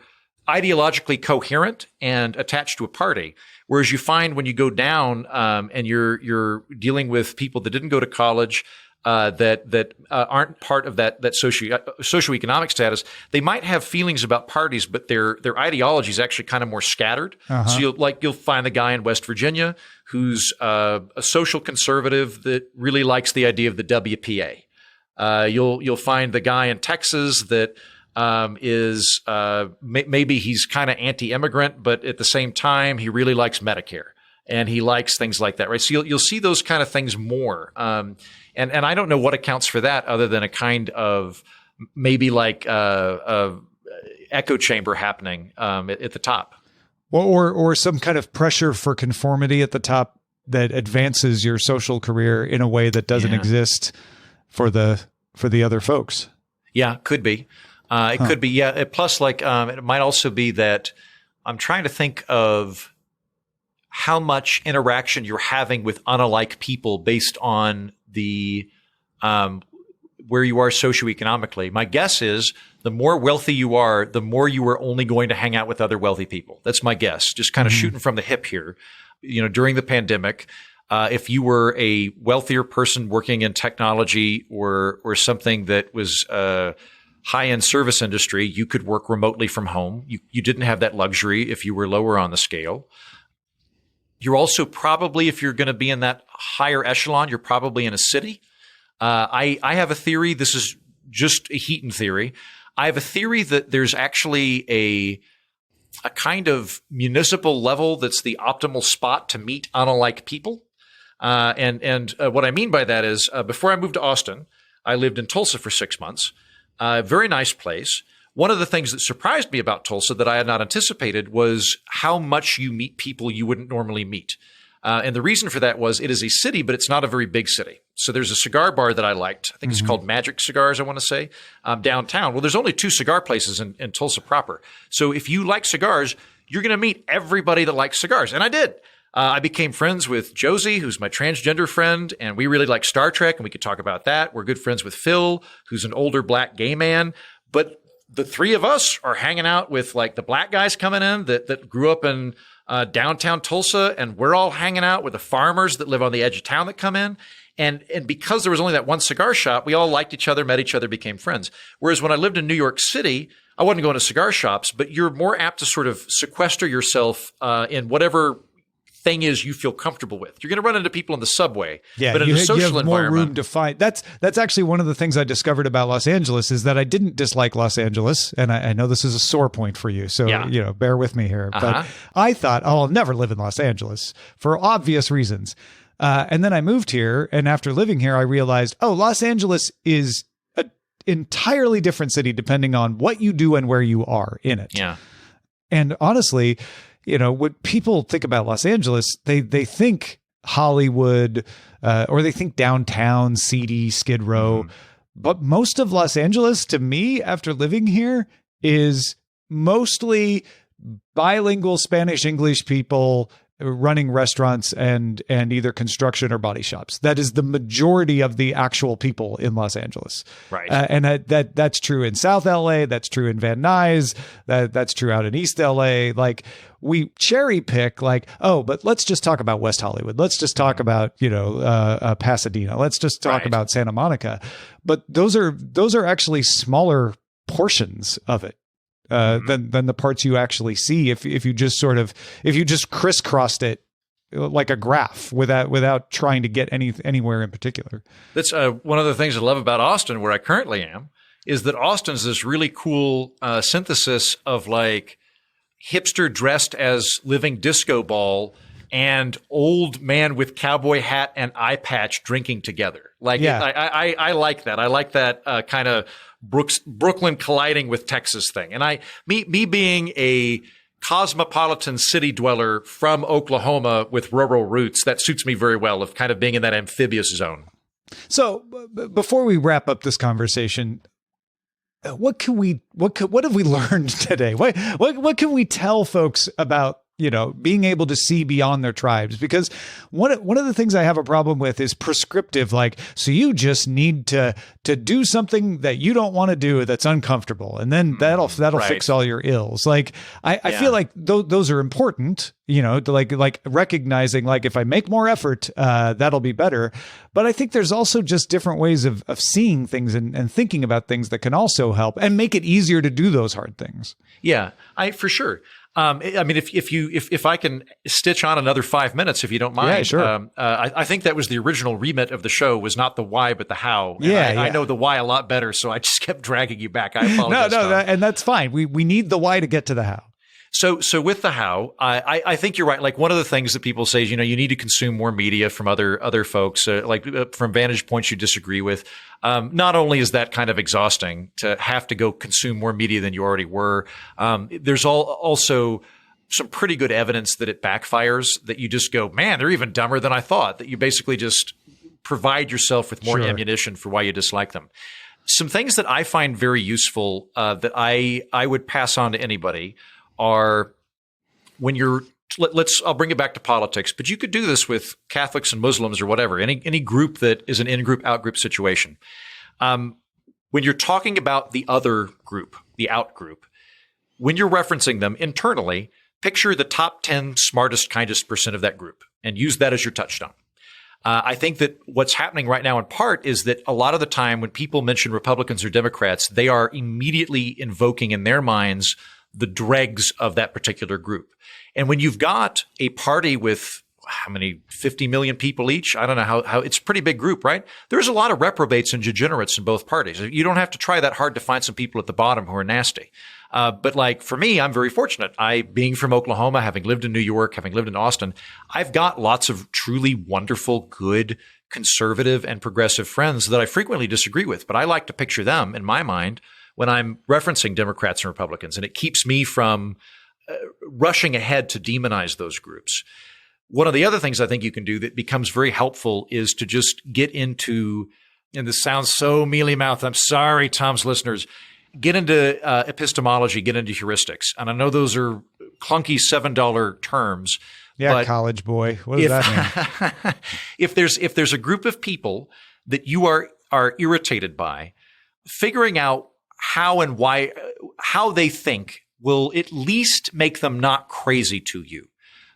ideologically coherent and attached to a party. Whereas you find when you go down and you're dealing with people that didn't go to college, that aren't part of that socioeconomic status, they might have feelings about parties, but their ideology is actually kind of more scattered. So you'll find the guy in West Virginia who's a social conservative that really likes the idea of the WPA. You'll find the guy in Texas that is maybe he's kind of anti-immigrant, but at the same time he really likes Medicare and he likes things like that, right? So you'll see those kind of things more. And I don't know what accounts for that other than a kind of maybe like a echo chamber happening at the top. Or some kind of pressure for conformity at the top that advances your social career in a way that doesn't exist for the other folks. Yeah, could be. It could be. Yeah. Plus, it might also be that I'm trying to think of how much interaction you're having with unalike people based on the where you are socioeconomically. My guess is the more wealthy you are, the more you are only going to hang out with other wealthy people. That's my guess. Just kind of shooting from the hip here. During the pandemic, if you were a wealthier person working in technology or something that was high-end service industry, you could work remotely from home. You didn't have that luxury if you were lower on the scale. You're also probably, if you're going to be in that higher echelon, you're probably in a city. I have a theory. This is just a Heaton theory. I have a theory that there's actually a kind of municipal level that's the optimal spot to meet unalike people. And what I mean by that is before I moved to Austin, I lived in Tulsa for 6 months. Very nice place. One of the things that surprised me about Tulsa that I had not anticipated was how much you meet people you wouldn't normally meet. And the reason for that was it is a city, but it's not a very big city. So there's a cigar bar that I liked. I think it's called Magic Cigars, I want to say, downtown. Well, there's only 2 cigar places in Tulsa proper. So if you like cigars, you're going to meet everybody that likes cigars. And I did. I became friends with Josie, who's my transgender friend, and we really like Star Trek, and we could talk about that. We're good friends with Phil, who's an older black gay man. But the 3 of us are hanging out with like the black guys coming in that grew up in downtown Tulsa, and we're all hanging out with the farmers that live on the edge of town that come in. And because there was only that one cigar shop, we all liked each other, met each other, became friends. Whereas when I lived in New York City, I wasn't going to cigar shops, but you're more apt to sort of sequester yourself in whatever thing is you feel comfortable with. You're going to run into people in the subway, but in a social you have more environment, room to find. That's actually one of the things I discovered about Los Angeles is that I didn't dislike Los Angeles, and I know this is a sore point for you, so bear with me here. But I thought, I'll never live in Los Angeles for obvious reasons. And then I moved here, and after living here, I realized, oh, Los Angeles is an entirely different city depending on what you do and where you are in it. Yeah. And honestly, when people think about Los Angeles, they think Hollywood, or they think downtown, seedy, Skid Row. But most of Los Angeles, to me, after living here, is mostly bilingual Spanish, English people running restaurants and either construction or body shops. That is the majority of the actual people in Los Angeles. Right. And that's true in South LA. That's true in Van Nuys. That's true out in East LA. Like, we cherry pick, like, oh, but let's just talk about West Hollywood. Let's just talk about, Pasadena. Let's just talk about Santa Monica. But those are actually smaller portions of it. Than the parts you actually see if you just crisscrossed it like a graph without trying to get anywhere in particular. That's one of the things I love about Austin, where I currently am, is that Austin's this really cool synthesis of like hipster dressed as living disco ball and old man with cowboy hat and eye patch drinking together. Like, I like that. I like that kind of Brooklyn colliding with Texas thing. And me being a cosmopolitan city dweller from Oklahoma with rural roots, that suits me very well, of kind of being in that amphibious zone. So before we wrap up this conversation, what have we learned today? What can we tell folks about being able to see beyond their tribes? Because one of the things I have a problem with is prescriptive, like, so you just need to do something that you don't want to do that's uncomfortable, and then that'll fix all your ills. Like, I feel like those are important, to like recognizing, like, if I make more effort, that'll be better. But I think there's also just different ways of seeing things and thinking about things that can also help and make it easier to do those hard things. Yeah, for sure. I mean, if I can stitch on another 5 minutes, if you don't mind. Yeah, sure. I think that was the original remit of the show, was not the why, but the how. And I know the why a lot better, so I just kept dragging you back. I apologize. No, and that's fine. We need the why to get to the how. So with the how, I think you're right. Like, one of the things that people say is, you need to consume more media from other folks, from vantage points you disagree with. Not only is that kind of exhausting to have to go consume more media than you already were, there's also some pretty good evidence that it backfires, that you just go, man, they're even dumber than I thought, that you basically just provide yourself with more ammunition for why you dislike them. Some things that I find very useful that I would pass on to anybody are, when you're, I'll bring it back to politics, but you could do this with Catholics and Muslims or whatever, any group that is an in-group, out-group situation. When you're talking about the other group, the out-group, when you're referencing them internally, picture the top 10 smartest, kindest percent of that group and use that as your touchstone. I think that what's happening right now in part is that a lot of the time when people mention Republicans or Democrats, they are immediately invoking in their minds the dregs of that particular group. And when you've got a party with how many, 50 million people each? I don't know how it's a pretty big group, right? There's a lot of reprobates and degenerates in both parties. You don't have to try that hard to find some people at the bottom who are nasty. But like, for me, I'm very fortunate. Being from Oklahoma, having lived in New York, having lived in Austin, I've got lots of truly wonderful, good, conservative and progressive friends that I frequently disagree with. But I like to picture them in my mind when I'm referencing Democrats and Republicans, and it keeps me from rushing ahead to demonize those groups. One of the other things I think you can do that becomes very helpful is to just get into, and this sounds so mealy-mouthed, I'm sorry, Tom's listeners, get into epistemology, get into heuristics. And I know those are clunky $7 terms. Yeah, but college boy. What does that mean? If there's a group of people that you are irritated by, figuring out how and why, how they think will at least make them not crazy to you.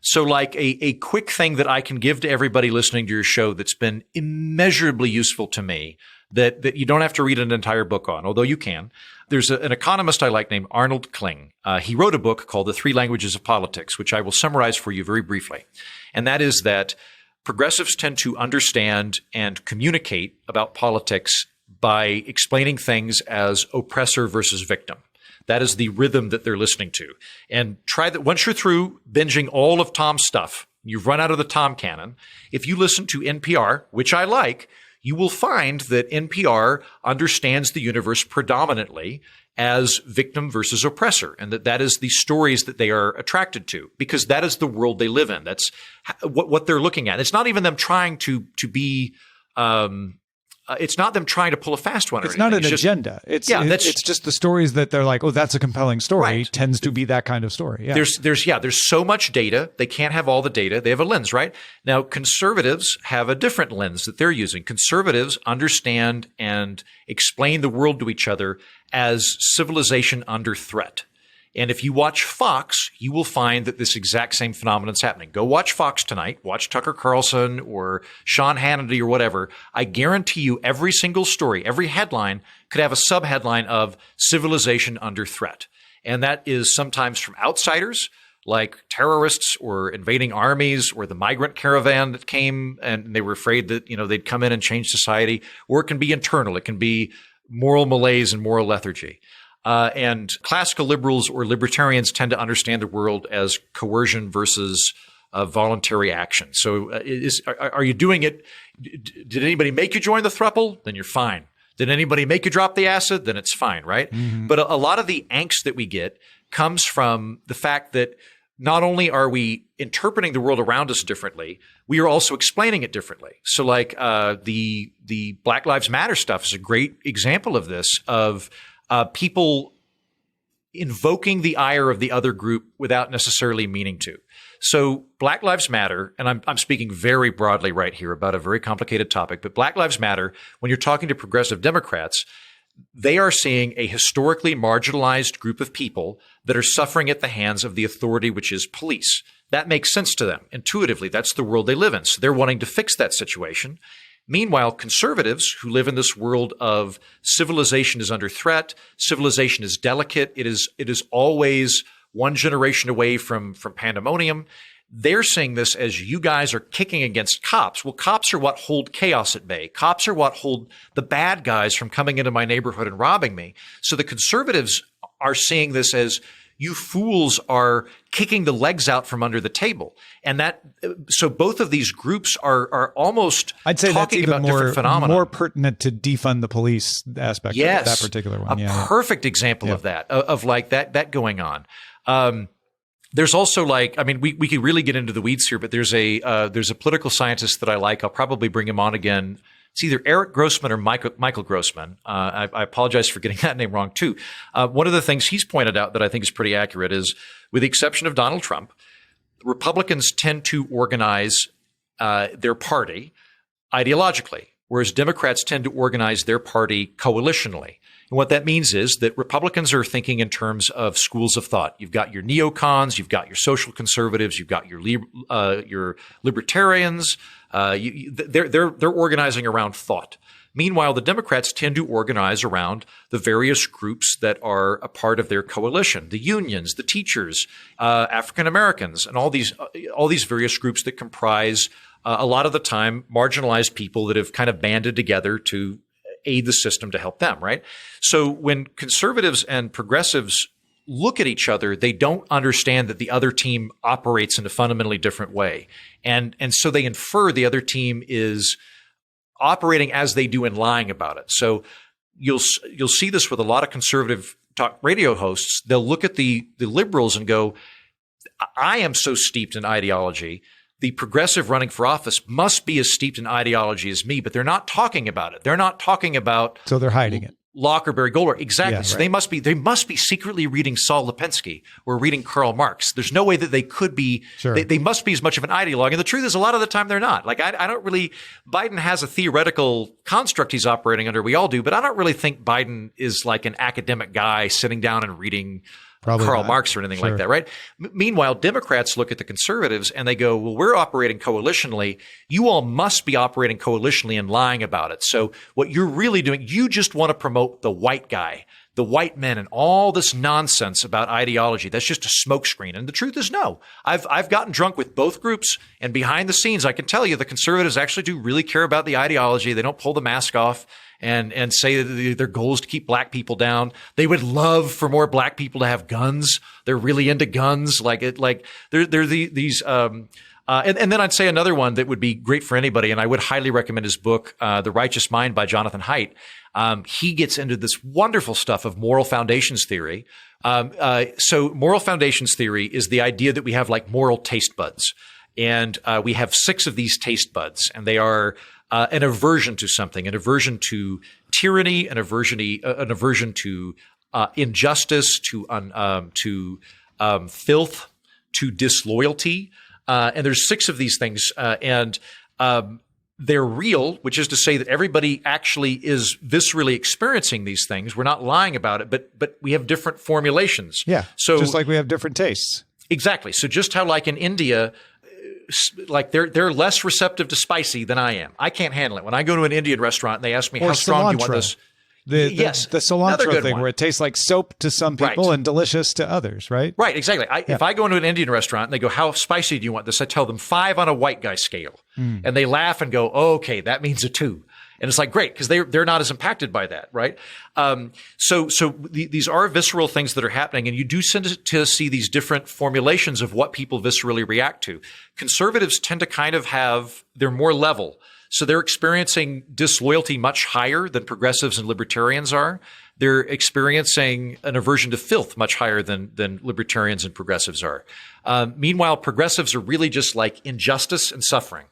So like a quick thing that I can give to everybody listening to your show that's been immeasurably useful to me, that you don't have to read an entire book on, although you can. There's an economist I like named Arnold Kling. He wrote a book called The Three Languages of Politics, which I will summarize for you very briefly. And that is that progressives tend to understand and communicate about politics by explaining things as oppressor versus victim. That is the rhythm that they're listening to. And try that once you're through binging all of Tom's stuff, you've run out of the Tom cannon. If you listen to NPR, which I like, you will find that NPR understands the universe predominantly as victim versus oppressor, and that is the stories that they are attracted to, because that is the world they live in. That's what they're looking at. It's not even them trying to be it's not them trying to pull a fast one. It's not an agenda. It's just the stories that they're like, oh, that's a compelling story. Right. Tends to be that kind of story. Yeah. There's so much data. They can't have all the data. They have a lens, right? Now, conservatives have a different lens that they're using. Conservatives understand and explain the world to each other as civilization under threat. And if you watch Fox, you will find that this exact same phenomenon is happening. Go watch Fox tonight. Watch Tucker Carlson or Sean Hannity or whatever. I guarantee you every single story, every headline could have a subheadline of civilization under threat. And that is sometimes from outsiders like terrorists or invading armies or the migrant caravan that came and they were afraid that, they'd come in and change society. Or it can be internal. It can be moral malaise and moral lethargy. And classical liberals or libertarians tend to understand the world as coercion versus voluntary action. So are you doing it? Did anybody make you join the throuple? Then you're fine. Did anybody make you drop the acid? Then it's fine, right? Mm-hmm. But a lot of the angst that we get comes from the fact that not only are we interpreting the world around us differently, we are also explaining it differently. So like the Black Lives Matter stuff is a great example of this, of people invoking the ire of the other group without necessarily meaning to. So Black Lives Matter, and I'm speaking very broadly right here about a very complicated topic, but Black Lives Matter, when you're talking to progressive Democrats, they are seeing a historically marginalized group of people that are suffering at the hands of the authority, which is police. That makes sense to them intuitively. That's the world they live in. So they're wanting to fix that situation. Meanwhile, conservatives who live in this world of civilization is under threat, civilization is delicate, it is always one generation away from pandemonium. They're seeing this as you guys are kicking against cops. Well, cops are what hold chaos at bay. Cops are what hold the bad guys from coming into my neighborhood and robbing me. So the conservatives are seeing this as you fools are kicking the legs out from under the table. And so both of these groups are almost I'd say talking that's even about different phenomena. More pertinent to defund the police aspect of that particular one. Perfect example of that, of like that going on. There's also we could really get into the weeds here, but there's a political scientist that I like. I'll probably bring him on again. It's either Eric Grossman or Michael Grossman. I apologize for getting that name wrong too. One of the things he's pointed out that I think is pretty accurate is, with the exception of Donald Trump, Republicans tend to organize their party ideologically, whereas Democrats tend to organize their party coalitionally. And what that means is that Republicans are thinking in terms of schools of thought. You've got your neocons, you've got your social conservatives, you've got your libertarians. They're organizing around thought. Meanwhile, the Democrats tend to organize around the various groups that are a part of their coalition: the unions, the teachers, African Americans, and all these various groups that comprise a lot of the time marginalized people that have kind of banded together to aid the system to help them, right? So when conservatives and progressives look at each other, they don't understand that the other team operates in a fundamentally different way. And so they infer the other team is operating as they do and lying about it. So you'll see this with a lot of conservative talk radio hosts. They'll look at the liberals and go, I am so steeped in ideology. The progressive running for office must be as steeped in ideology as me, but they're not talking about it. They're not talking about. So they're hiding it. Locke or Barry Goldwater. Exactly. Yeah, so right. they must be secretly reading Saul Lipinski or reading Karl Marx. There's no way that they could be. Sure. They must be as much of an ideologue. And the truth is, a lot of the time they're not. Like I don't really. Biden has a theoretical construct he's operating under. We all do, but I don't really think Biden is like an academic guy sitting down and reading Probably Karl not. Marx or anything like that, right? Meanwhile, Democrats look at the conservatives and they go, well, we're operating coalitionally. You all must be operating coalitionally and lying about it. So what you're really doing, you just want to promote the white guy, the white men, and all this nonsense about ideology. That's just a smokescreen. And the truth is, no. I've gotten drunk with both groups, and behind the scenes, I can tell you the conservatives actually do really care about the ideology. They don't pull the mask off and say that their goal is to keep black people down. They would love for more black people to have guns. They're really into guns. These And then I'd say another one that would be great for anybody, and I would highly recommend his book, The Righteous Mind by Jonathan Haidt. He gets into this wonderful stuff of moral foundations theory. So moral foundations theory is the idea that we have like moral taste buds. And we have 6 of these taste buds, and they are an aversion to something, an aversion to tyranny, an aversion to injustice, to filth, to disloyalty. And there's 6 of these things, and they're real, which is to say that everybody actually is viscerally experiencing these things. We're not lying about it, but we have different formulations. Yeah, so just like we have different tastes. Exactly. So just how like in India, like they're less receptive to spicy than I am. I can't handle it. When I go to an Indian restaurant and they ask me how strong do you want this? The cilantro thing one. where it tastes like soap to some people and delicious to others, right? Right, exactly. If I go into an Indian restaurant and they go, how spicy do you want this? I tell them 5 on a white guy scale. And they laugh and go, oh, okay, that means a 2. And it's like, great, because they're not as impacted by that, right? So these are visceral things that are happening, and you do tend to see these different formulations of what people viscerally react to. Conservatives tend to they're more level. So they're experiencing disloyalty much higher than progressives and libertarians are. They're experiencing an aversion to filth much higher than libertarians and progressives are. Meanwhile, progressives are really just like injustice and suffering.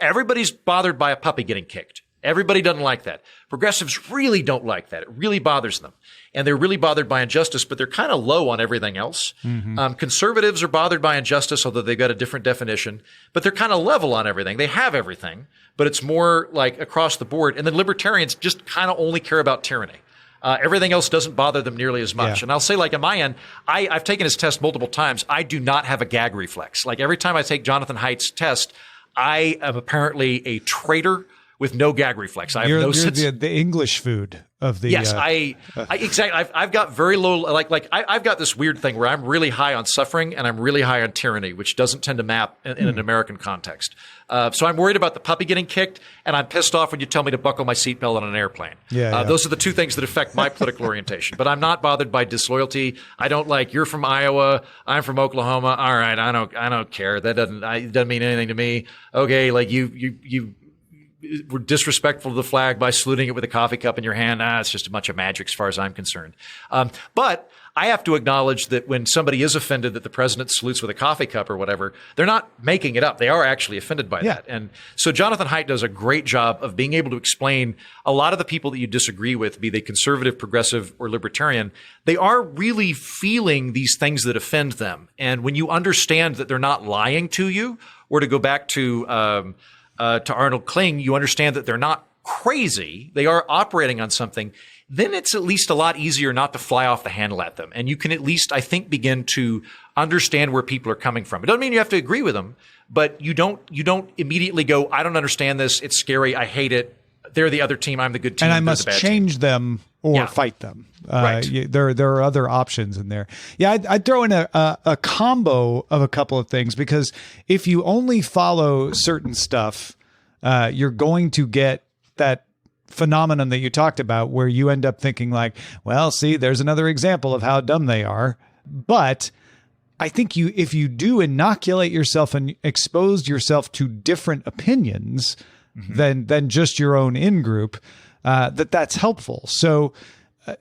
Everybody's bothered by a puppy getting kicked. Everybody doesn't like that. Progressives really don't like that. It really bothers them. And they're really bothered by injustice, but they're kind of low on everything else. Conservatives are bothered by injustice, although they've got a different definition, but they're kind of level on everything. They have everything, but it's more like across the board. And then libertarians just kind of only care about tyranny. Everything else doesn't bother them nearly as much. Yeah. And I'll say, like, on my end, I've taken his test multiple times. I do not have a gag reflex. Like, every time I take Jonathan Haidt's test, I am apparently a traitor with no gag reflex. I have no sense. You're the English food of the. Yes, I exactly. I've got very low. I've got this weird thing where I'm really high on suffering and I'm really high on tyranny, which doesn't tend to map in an American context. So I'm worried about the puppy getting kicked, and I'm pissed off when you tell me to buckle my seatbelt on an airplane. Those are the 2 things that affect my political orientation. But I'm not bothered by disloyalty. I don't like, you're from Iowa, I'm from Oklahoma. All right, I don't care. That doesn't mean anything to me. Okay, like you were disrespectful to the flag by saluting it with a coffee cup in your hand. It's just a bunch of magic as far as I'm concerned. But I have to acknowledge that when somebody is offended that the president salutes with a coffee cup or whatever, they're not making it up. They are actually offended by that. And so Jonathan Haidt does a great job of being able to explain a lot of the people that you disagree with, be they conservative, progressive, or libertarian, they are really feeling these things that offend them. And when you understand that they're not lying to you, or to go back to Arnold Kling, you understand that they're not crazy. They are operating on something. Then it's at least a lot easier not to fly off the handle at them. And you can at least, I think, begin to understand where people are coming from. It doesn't mean you have to agree with them, but you don't immediately go, I don't understand this. It's scary. I hate it. They're the other team. I'm the good team. And I must change them or fight them. Right. There are other options in there. Yeah, I'd throw in a combo of a couple of things, because if you only follow certain stuff, you're going to get that phenomenon that you talked about where you end up thinking like, well, see, there's another example of how dumb they are. But I think if you do inoculate yourself and expose yourself to different opinions than just your own in-group, that's helpful. So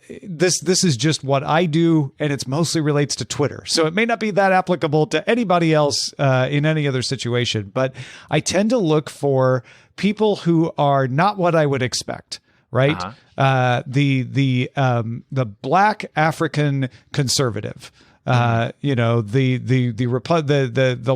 this is just what I do, and it's mostly relates to Twitter. So it may not be that applicable to anybody else in any other situation, but I tend to look for people who are not what I would expect, right? The Black African conservative. The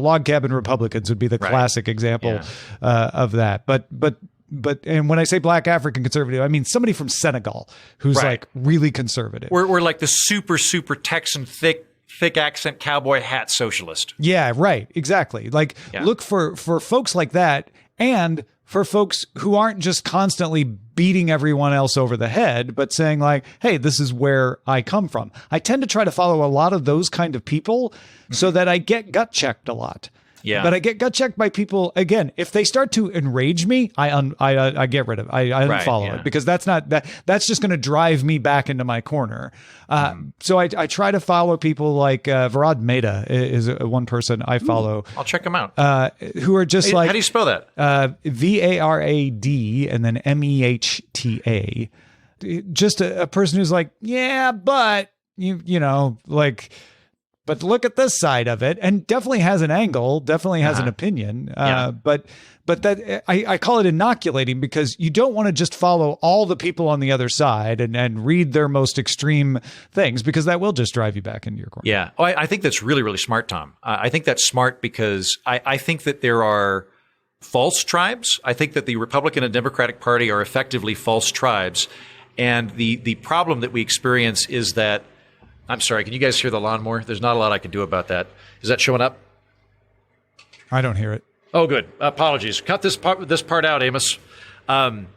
log cabin Republicans would be the classic example of that. But and when I say Black African conservative, I mean somebody from Senegal who's like really conservative. We're like the super Texan thick accent cowboy hat socialist. Yeah, right. Exactly. Like look for folks like that, and for folks who aren't just constantly beating everyone else over the head, but saying like, hey, this is where I come from. I tend to try to follow a lot of those kind of people so that I get gut checked a lot. Yeah. But I get gut checked by people again. If they start to enrage me, I get rid of it. I unfollow it because that's just going to drive me back into my corner. So I try to follow people like Varad Mehta is one person I follow. I'll check him out. Who are just like, how do you spell that? Varad and then Mehta. Just a person who's like, yeah, but you know, like, but look at this side of it, and definitely has an angle, definitely has an opinion. But that I call it inoculating, because you don't want to just follow all the people on the other side and read their most extreme things, because that will just drive you back into your corner. Yeah. Oh, I think that's really, really smart, Tom. I think that's smart because I think that there are false tribes. I think that the Republican and Democratic Party are effectively false tribes. And the problem that we experience is that, I'm sorry, can you guys hear the lawnmower? There's not a lot I can do about that. Is that showing up? I don't hear it. Oh, good. Apologies. Cut this part out, Amos. When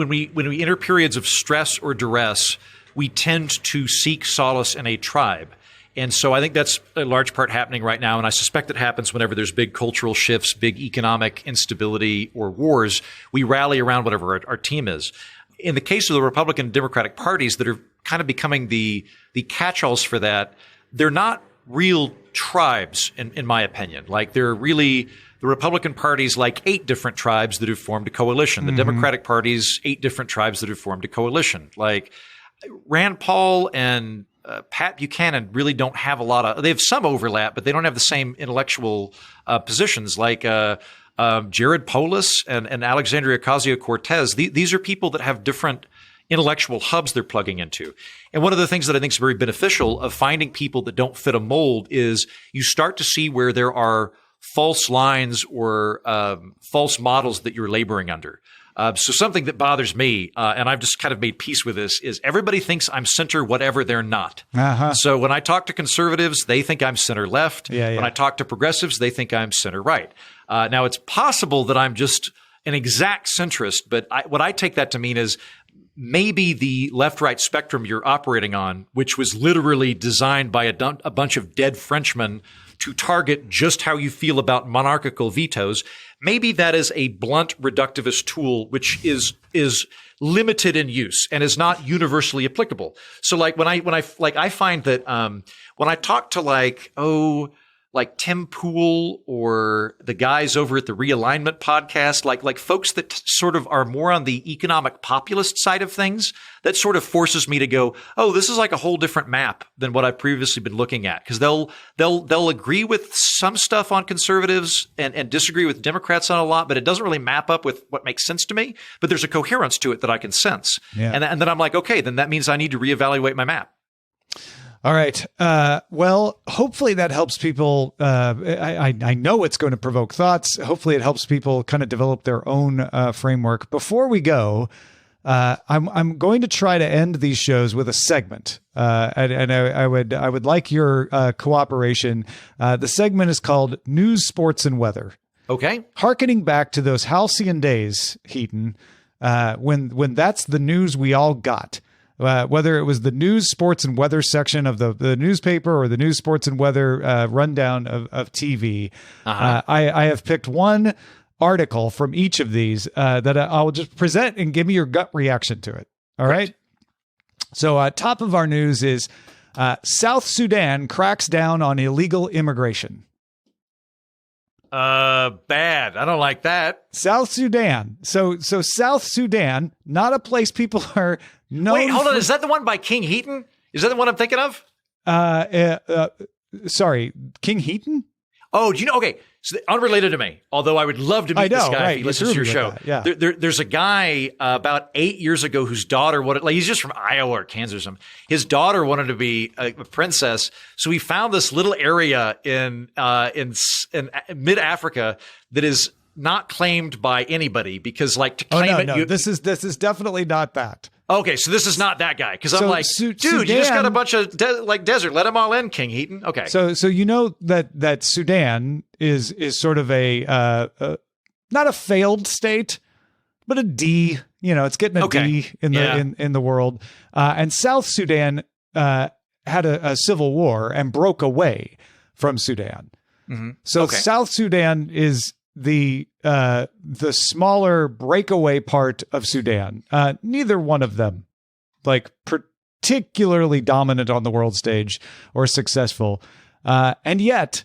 we enter periods of stress or duress, we tend to seek solace in a tribe. And so I think that's a large part happening right now. And I suspect it happens whenever there's big cultural shifts, big economic instability, or wars. We rally around whatever our team is. In the case of the Republican and Democratic parties that are kind of becoming the catch-alls for that, they're not real tribes, in my opinion. Like, they're really, the Republican party's like 8 different tribes that have formed a coalition. The Democratic Party's 8 different tribes that have formed a coalition. Like, Rand Paul and Pat Buchanan really don't have they have some overlap, but they don't have the same intellectual positions. Like, Jared Polis and Alexandria Ocasio-Cortez, these are people that have different intellectual hubs they're plugging into. And one of the things that I think is very beneficial of finding people that don't fit a mold is you start to see where there are false lines or false models that you're laboring under. So something that bothers me, and I've just kind of made peace with this, is everybody thinks I'm center whatever they're not. So when I talk to conservatives, they think I'm center left. When I talk to progressives, they think I'm center right. Now, it's possible that I'm just an exact centrist, but what I take that to mean is maybe the left-right spectrum you're operating on, which was literally designed by a bunch of dead Frenchmen to target just how you feel about monarchical vetoes, maybe that is a blunt reductivist tool which is limited in use and is not universally applicable. So like when I find that when I talk to like Tim Pool or the guys over at the Realignment podcast, like folks that sort of are more on the economic populist side of things, that sort of forces me to go, oh, this is like a whole different map than what I've previously been looking at. Because they'll agree with some stuff on conservatives and disagree with Democrats on a lot, but it doesn't really map up with what makes sense to me. But there's a coherence to it that I can sense. And then I'm like, okay, then that means I need to reevaluate my map. All right. Well, hopefully that helps people. I know it's going to provoke thoughts. Hopefully it helps people kind of develop their own framework. Before we go, I'm going to try to end these shows with a segment, and I would like your cooperation. The segment is called News, Sports, and Weather. Okay. Harkening back to those halcyon days, Heaton, when that's the news we all got. Whether it was the news, sports, and weather section of the newspaper or the news, sports, and weather rundown of TV, I have picked one article from each of these that I'll just present and give me your gut reaction to it. All right. So top of our news is South Sudan cracks down on illegal immigration. Bad. I don't like that. South Sudan. So South Sudan, not a place people are known. Wait, hold on. Is that the one by King Heaton? Is that the one I'm thinking of? Sorry, King Heaton? Oh, do you know? Okay. So unrelated to me, although I would love to meet this guy if he listens to your show. Yeah. There's a guy about 8 years ago whose daughter he's just from Iowa or Kansas or something. His daughter wanted to be a princess. So he found this little area in mid Africa that is not claimed by anybody because to claim it. This is definitely not that. Okay, so this is not that guy because I'm like, dude, Sudan, you just got a bunch of desert. Let them all in, King Heaton. Okay, so you know that Sudan is sort of a not a failed state, but a D. You know, it's getting a D in the world. And South Sudan had a civil war and broke away from Sudan. So Okay. South Sudan is the smaller breakaway part of Sudan. Neither one of them, like, particularly dominant on the world stage or successful. And yet,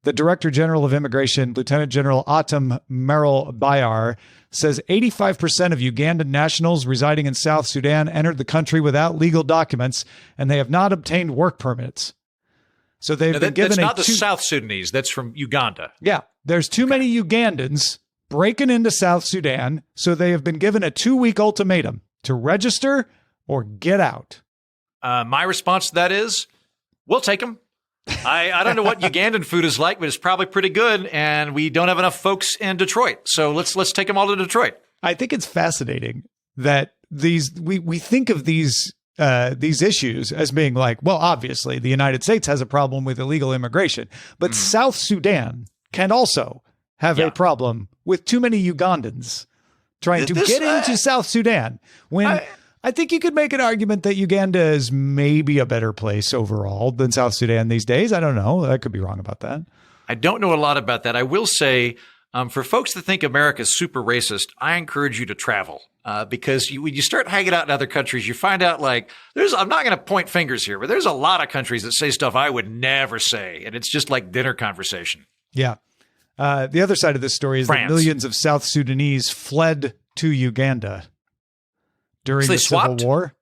the Director General of Immigration, Lieutenant General Tom Merritt, says 85% of Ugandan nationals residing in South Sudan entered the country without legal documents, and they have not obtained work permits. So they've been given that's not the South Sudanese. That's from Uganda. Yeah, there's too many Ugandans breaking into South Sudan, so they have been given a 2-week ultimatum to register or get out. My response to that is, we'll take them. I don't know what Ugandan food is like, but it's probably pretty good, and we don't have enough folks in Detroit, so let's take them all to Detroit. I think it's fascinating that we think of these issues as being like, well, obviously the United States has a problem with illegal immigration, but South Sudan can also have a problem with too many Ugandans trying to get into South Sudan. I think you could make an argument that Uganda is maybe a better place overall than South Sudan these days. I don't know. I could be wrong about that. I don't know a lot about that. I will say, for folks that think America is super racist, I encourage you to travel because when you start hanging out in other countries, you find out I'm not going to point fingers here, but there's a lot of countries that say stuff I would never say. And it's just like dinner conversation. Yeah. The other side of this story is that millions of South Sudanese fled to Uganda during the Civil War.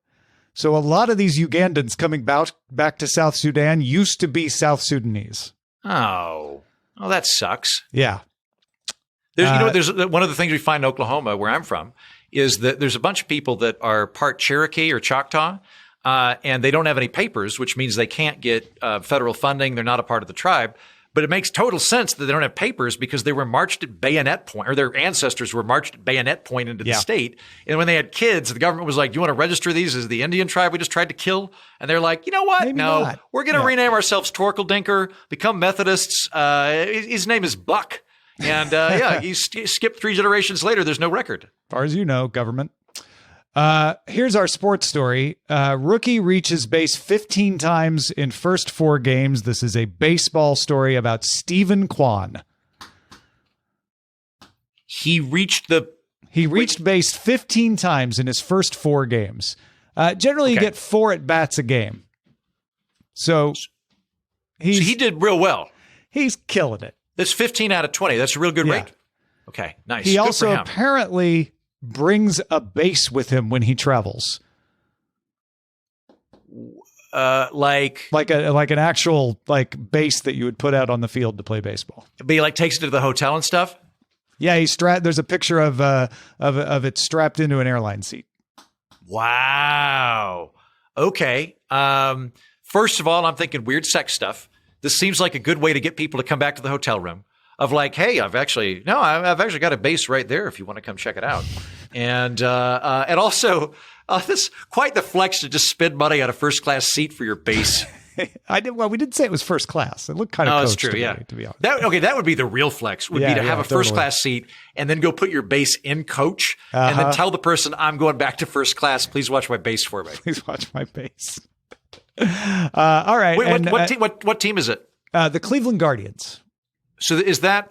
So a lot of these Ugandans coming back to South Sudan used to be South Sudanese. Oh, that sucks. Yeah. There's one of the things we find in Oklahoma, where I'm from, is that there's a bunch of people that are part Cherokee or Choctaw, and they don't have any papers, which means they can't get federal funding. They're not a part of the tribe. But it makes total sense that they don't have papers because they were marched at bayonet point, or their ancestors were marched at bayonet point into the state. And when they had kids, the government was like, "Do you want to register these as the Indian tribe we just tried to kill?" And they're like, "You know what? Maybe not. We're going to rename ourselves Torkeldinker, become Methodists. His name is Buck." And he skipped 3 generations later. There's no record. As far as you know, government. Here's our sports story. Rookie reaches base 15 times in first 4 games. This is a baseball story about Stephen Kwan. He reached base 15 times in his first 4 games. Generally, you get 4 at bats a game. So he did real well. He's killing it. That's 15 out of 20. That's a real good rate. Okay, nice. He also apparently brings a base with him when he travels. Like an actual base that you would put out on the field to play baseball. But he takes it to the hotel and stuff. Yeah, there's a picture of it strapped into an airline seat. Wow. Okay. First of all, I'm thinking weird sex stuff. This seems like a good way to get people to come back to the hotel room. Of hey, I've actually got a base right there if you want to come check it out. And also, this quite the flex to just spend money on a first class seat for your base. We didn't say it was first class. It looked kind of that's true. To be honest. That would be the real flex. Would be to have a first class seat and then go put your base in coach and then tell the person, "I'm going back to first class. Please watch my base for me. Please watch my base." All right. Wait, what team is it? The Cleveland Guardians. So is that?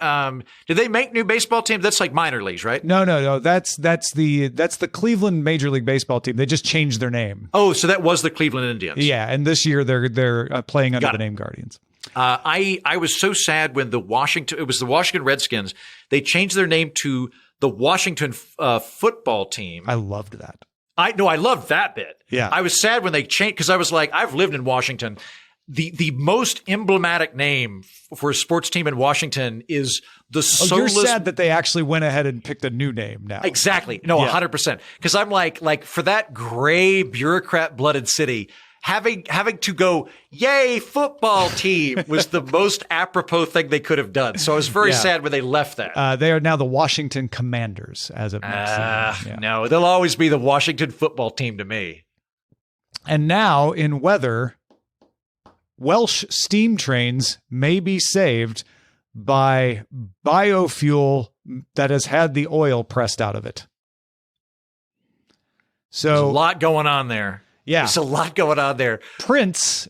Did they make new baseball teams? That's like minor leagues, right? No. That's the Cleveland Major League Baseball team. They just changed their name. Oh, so that was the Cleveland Indians. Yeah, and this year they're playing under the name Guardians. I was so sad when it was the Washington Redskins. They changed their name to the Washington Football Team. I loved that. I loved that bit. Yeah, I was sad when they changed because I was like, I've lived in Washington. The most emblematic name for a sports team in Washington is the soulless. You're sad that they actually went ahead and picked a new name now. Exactly. No, 100%. Because I'm like for that gray bureaucrat-blooded city, having to go, yay, football team was the most apropos thing they could have done. So I was very sad when they left that. They are now the Washington Commanders as of next season. No, they'll always be the Washington football team to me. And now in weather, Welsh steam trains may be saved by biofuel that has had the oil pressed out of it. So there's a lot going on there. Yeah. There's a lot going on there. Prince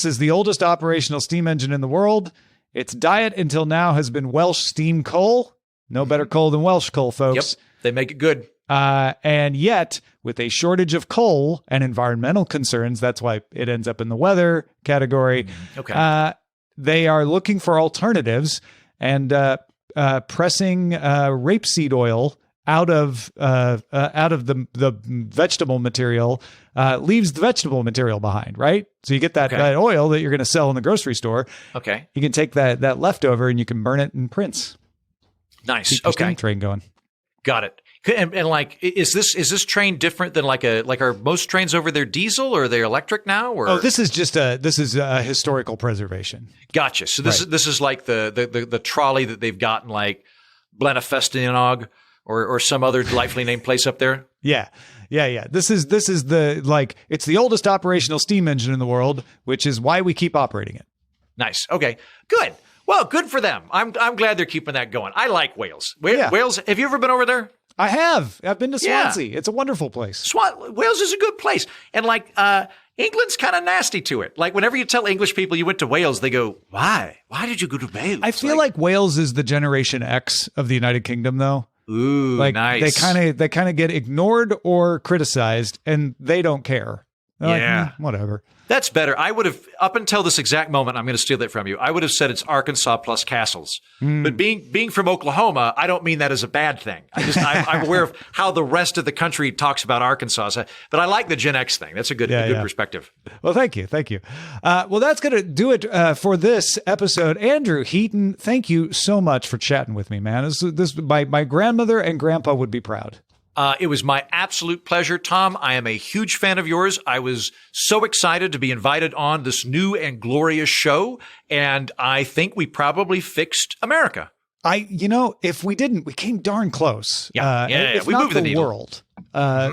is the oldest operational steam engine in the world. Its diet until now has been Welsh steam coal. No better coal than Welsh coal, folks. Yep, they make it good. And yet, with a shortage of coal and environmental concerns, that's why it ends up in the weather category. Okay. They are looking for alternatives and pressing rapeseed oil out of the vegetable material leaves the vegetable material behind, right? So you get that oil that you're going to sell in the grocery store. Okay. You can take that leftover and you can burn it in prints. Nice. Keep the steam train going. Got it. And like, is this train different than like are most trains over there diesel or are they electric now? Or this is historical preservation. Gotcha. So this is like the trolley that they've got in like Blenafestinog or some other delightfully named place up there. Yeah. This is it's the oldest operational steam engine in the world, which is why we keep operating it. Nice. Okay. Good. Well, good for them. I'm glad they're keeping that going. I like Wales. Wales. Have you ever been over there? I have. I've been to Swansea. Yeah. It's a wonderful place. Wales is a good place. And like, England's kind of nasty to it. Like whenever you tell English people you went to Wales, they go, why? Why did you go to Wales? I feel like Wales is the Generation X of the United Kingdom though. Ooh, like nice. They kind of get ignored or criticized and they don't care. They're like, whatever. That's better. I would have, up until this exact moment, I'm going to steal that from you. I would have said it's Arkansas plus castles. But being from Oklahoma, I don't mean that as a bad thing. I'm aware of how the rest of the country talks about Arkansas. But I like the Gen X thing. That's a good perspective. Well, thank you. Well, that's going to do it for this episode. Andrew Heaton, thank you so much for chatting with me, man. My grandmother and grandpa would be proud. It was my absolute pleasure, Tom. I am a huge fan of yours. I was so excited to be invited on this new and glorious show, and I think we probably fixed America. If we didn't, we came darn close. If we moved the needle. World.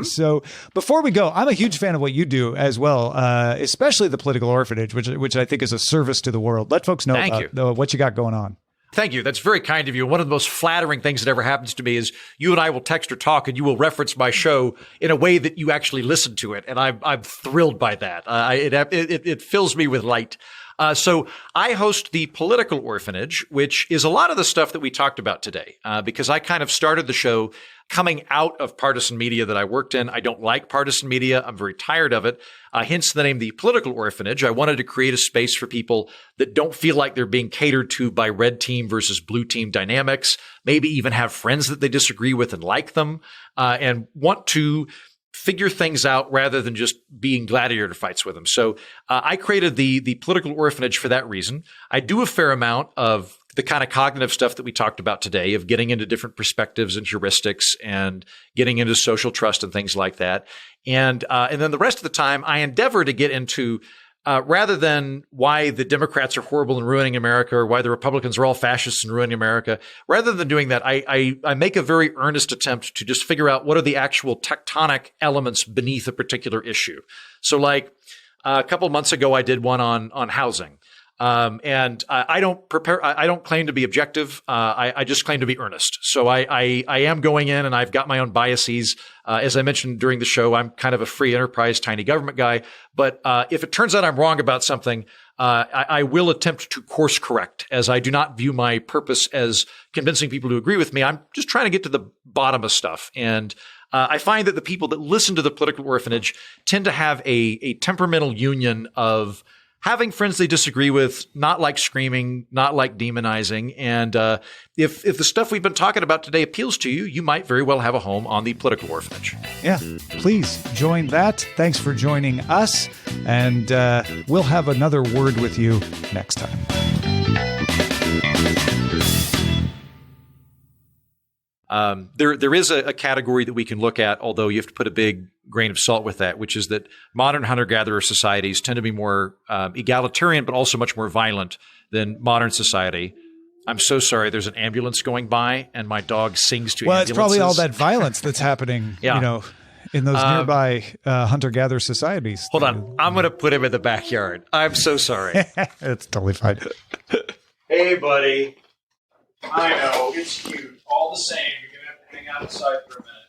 So before we go, I'm a huge fan of what you do as well, especially the Political Orphanage, which I think is a service to the world. Let folks know about what you got going on. Thank you. That's very kind of you. One of the most flattering things that ever happens to me is you and I will text or talk and you will reference my show in a way that you actually listen to it. And I'm thrilled by that. It fills me with light. So I host the Political Orphanage, which is a lot of the stuff that we talked about today, because I kind of started the show coming out of partisan media that I worked in. I don't like partisan media. I'm very tired of it. Hence the name, the Political Orphanage. I wanted to create a space for people that don't feel like they're being catered to by red team versus blue team dynamics, maybe even have friends that they disagree with and like them, and want to figure things out rather than just being gladiator fights with them. So I created the Political Orphanage for that reason. I do a fair amount of the kind of cognitive stuff that we talked about today, of getting into different perspectives and heuristics and getting into social trust and things like that. And then the rest of the time, I endeavor to get into rather than why the Democrats are horrible and ruining America or why the Republicans are all fascists and ruining America, rather than doing that, I make a very earnest attempt to just figure out what are the actual tectonic elements beneath a particular issue. So like a couple of months ago, I did one on housing. And I don't claim to be objective. I just claim to be earnest. So I am going in and I've got my own biases. As I mentioned during the show, I'm kind of a free enterprise, tiny government guy. But if it turns out I'm wrong about something, I will attempt to course correct, as I do not view my purpose as convincing people to agree with me. I'm just trying to get to the bottom of stuff. And I find that the people that listen to the Political Orphanage tend to have a temperamental union of having friends they disagree with, not like screaming, not like demonizing. And if the stuff we've been talking about today appeals to you, you might very well have a home on the Political Orphanage. Yeah, please join that. Thanks for joining us. And we'll have another word with you next time. There is a category that we can look at, although you have to put a big grain of salt with that, which is that modern hunter-gatherer societies tend to be more egalitarian, but also much more violent than modern society. I'm so sorry. There's an ambulance going by, and my dog sings to ambulances. Well, it's probably all that violence that's happening, in those nearby hunter-gatherer societies. Hold on. I'm going to put him in the backyard. I'm so sorry. It's totally fine. Hey, buddy. I know. It's cute. All the same, you're going to have to hang out outside for a minute.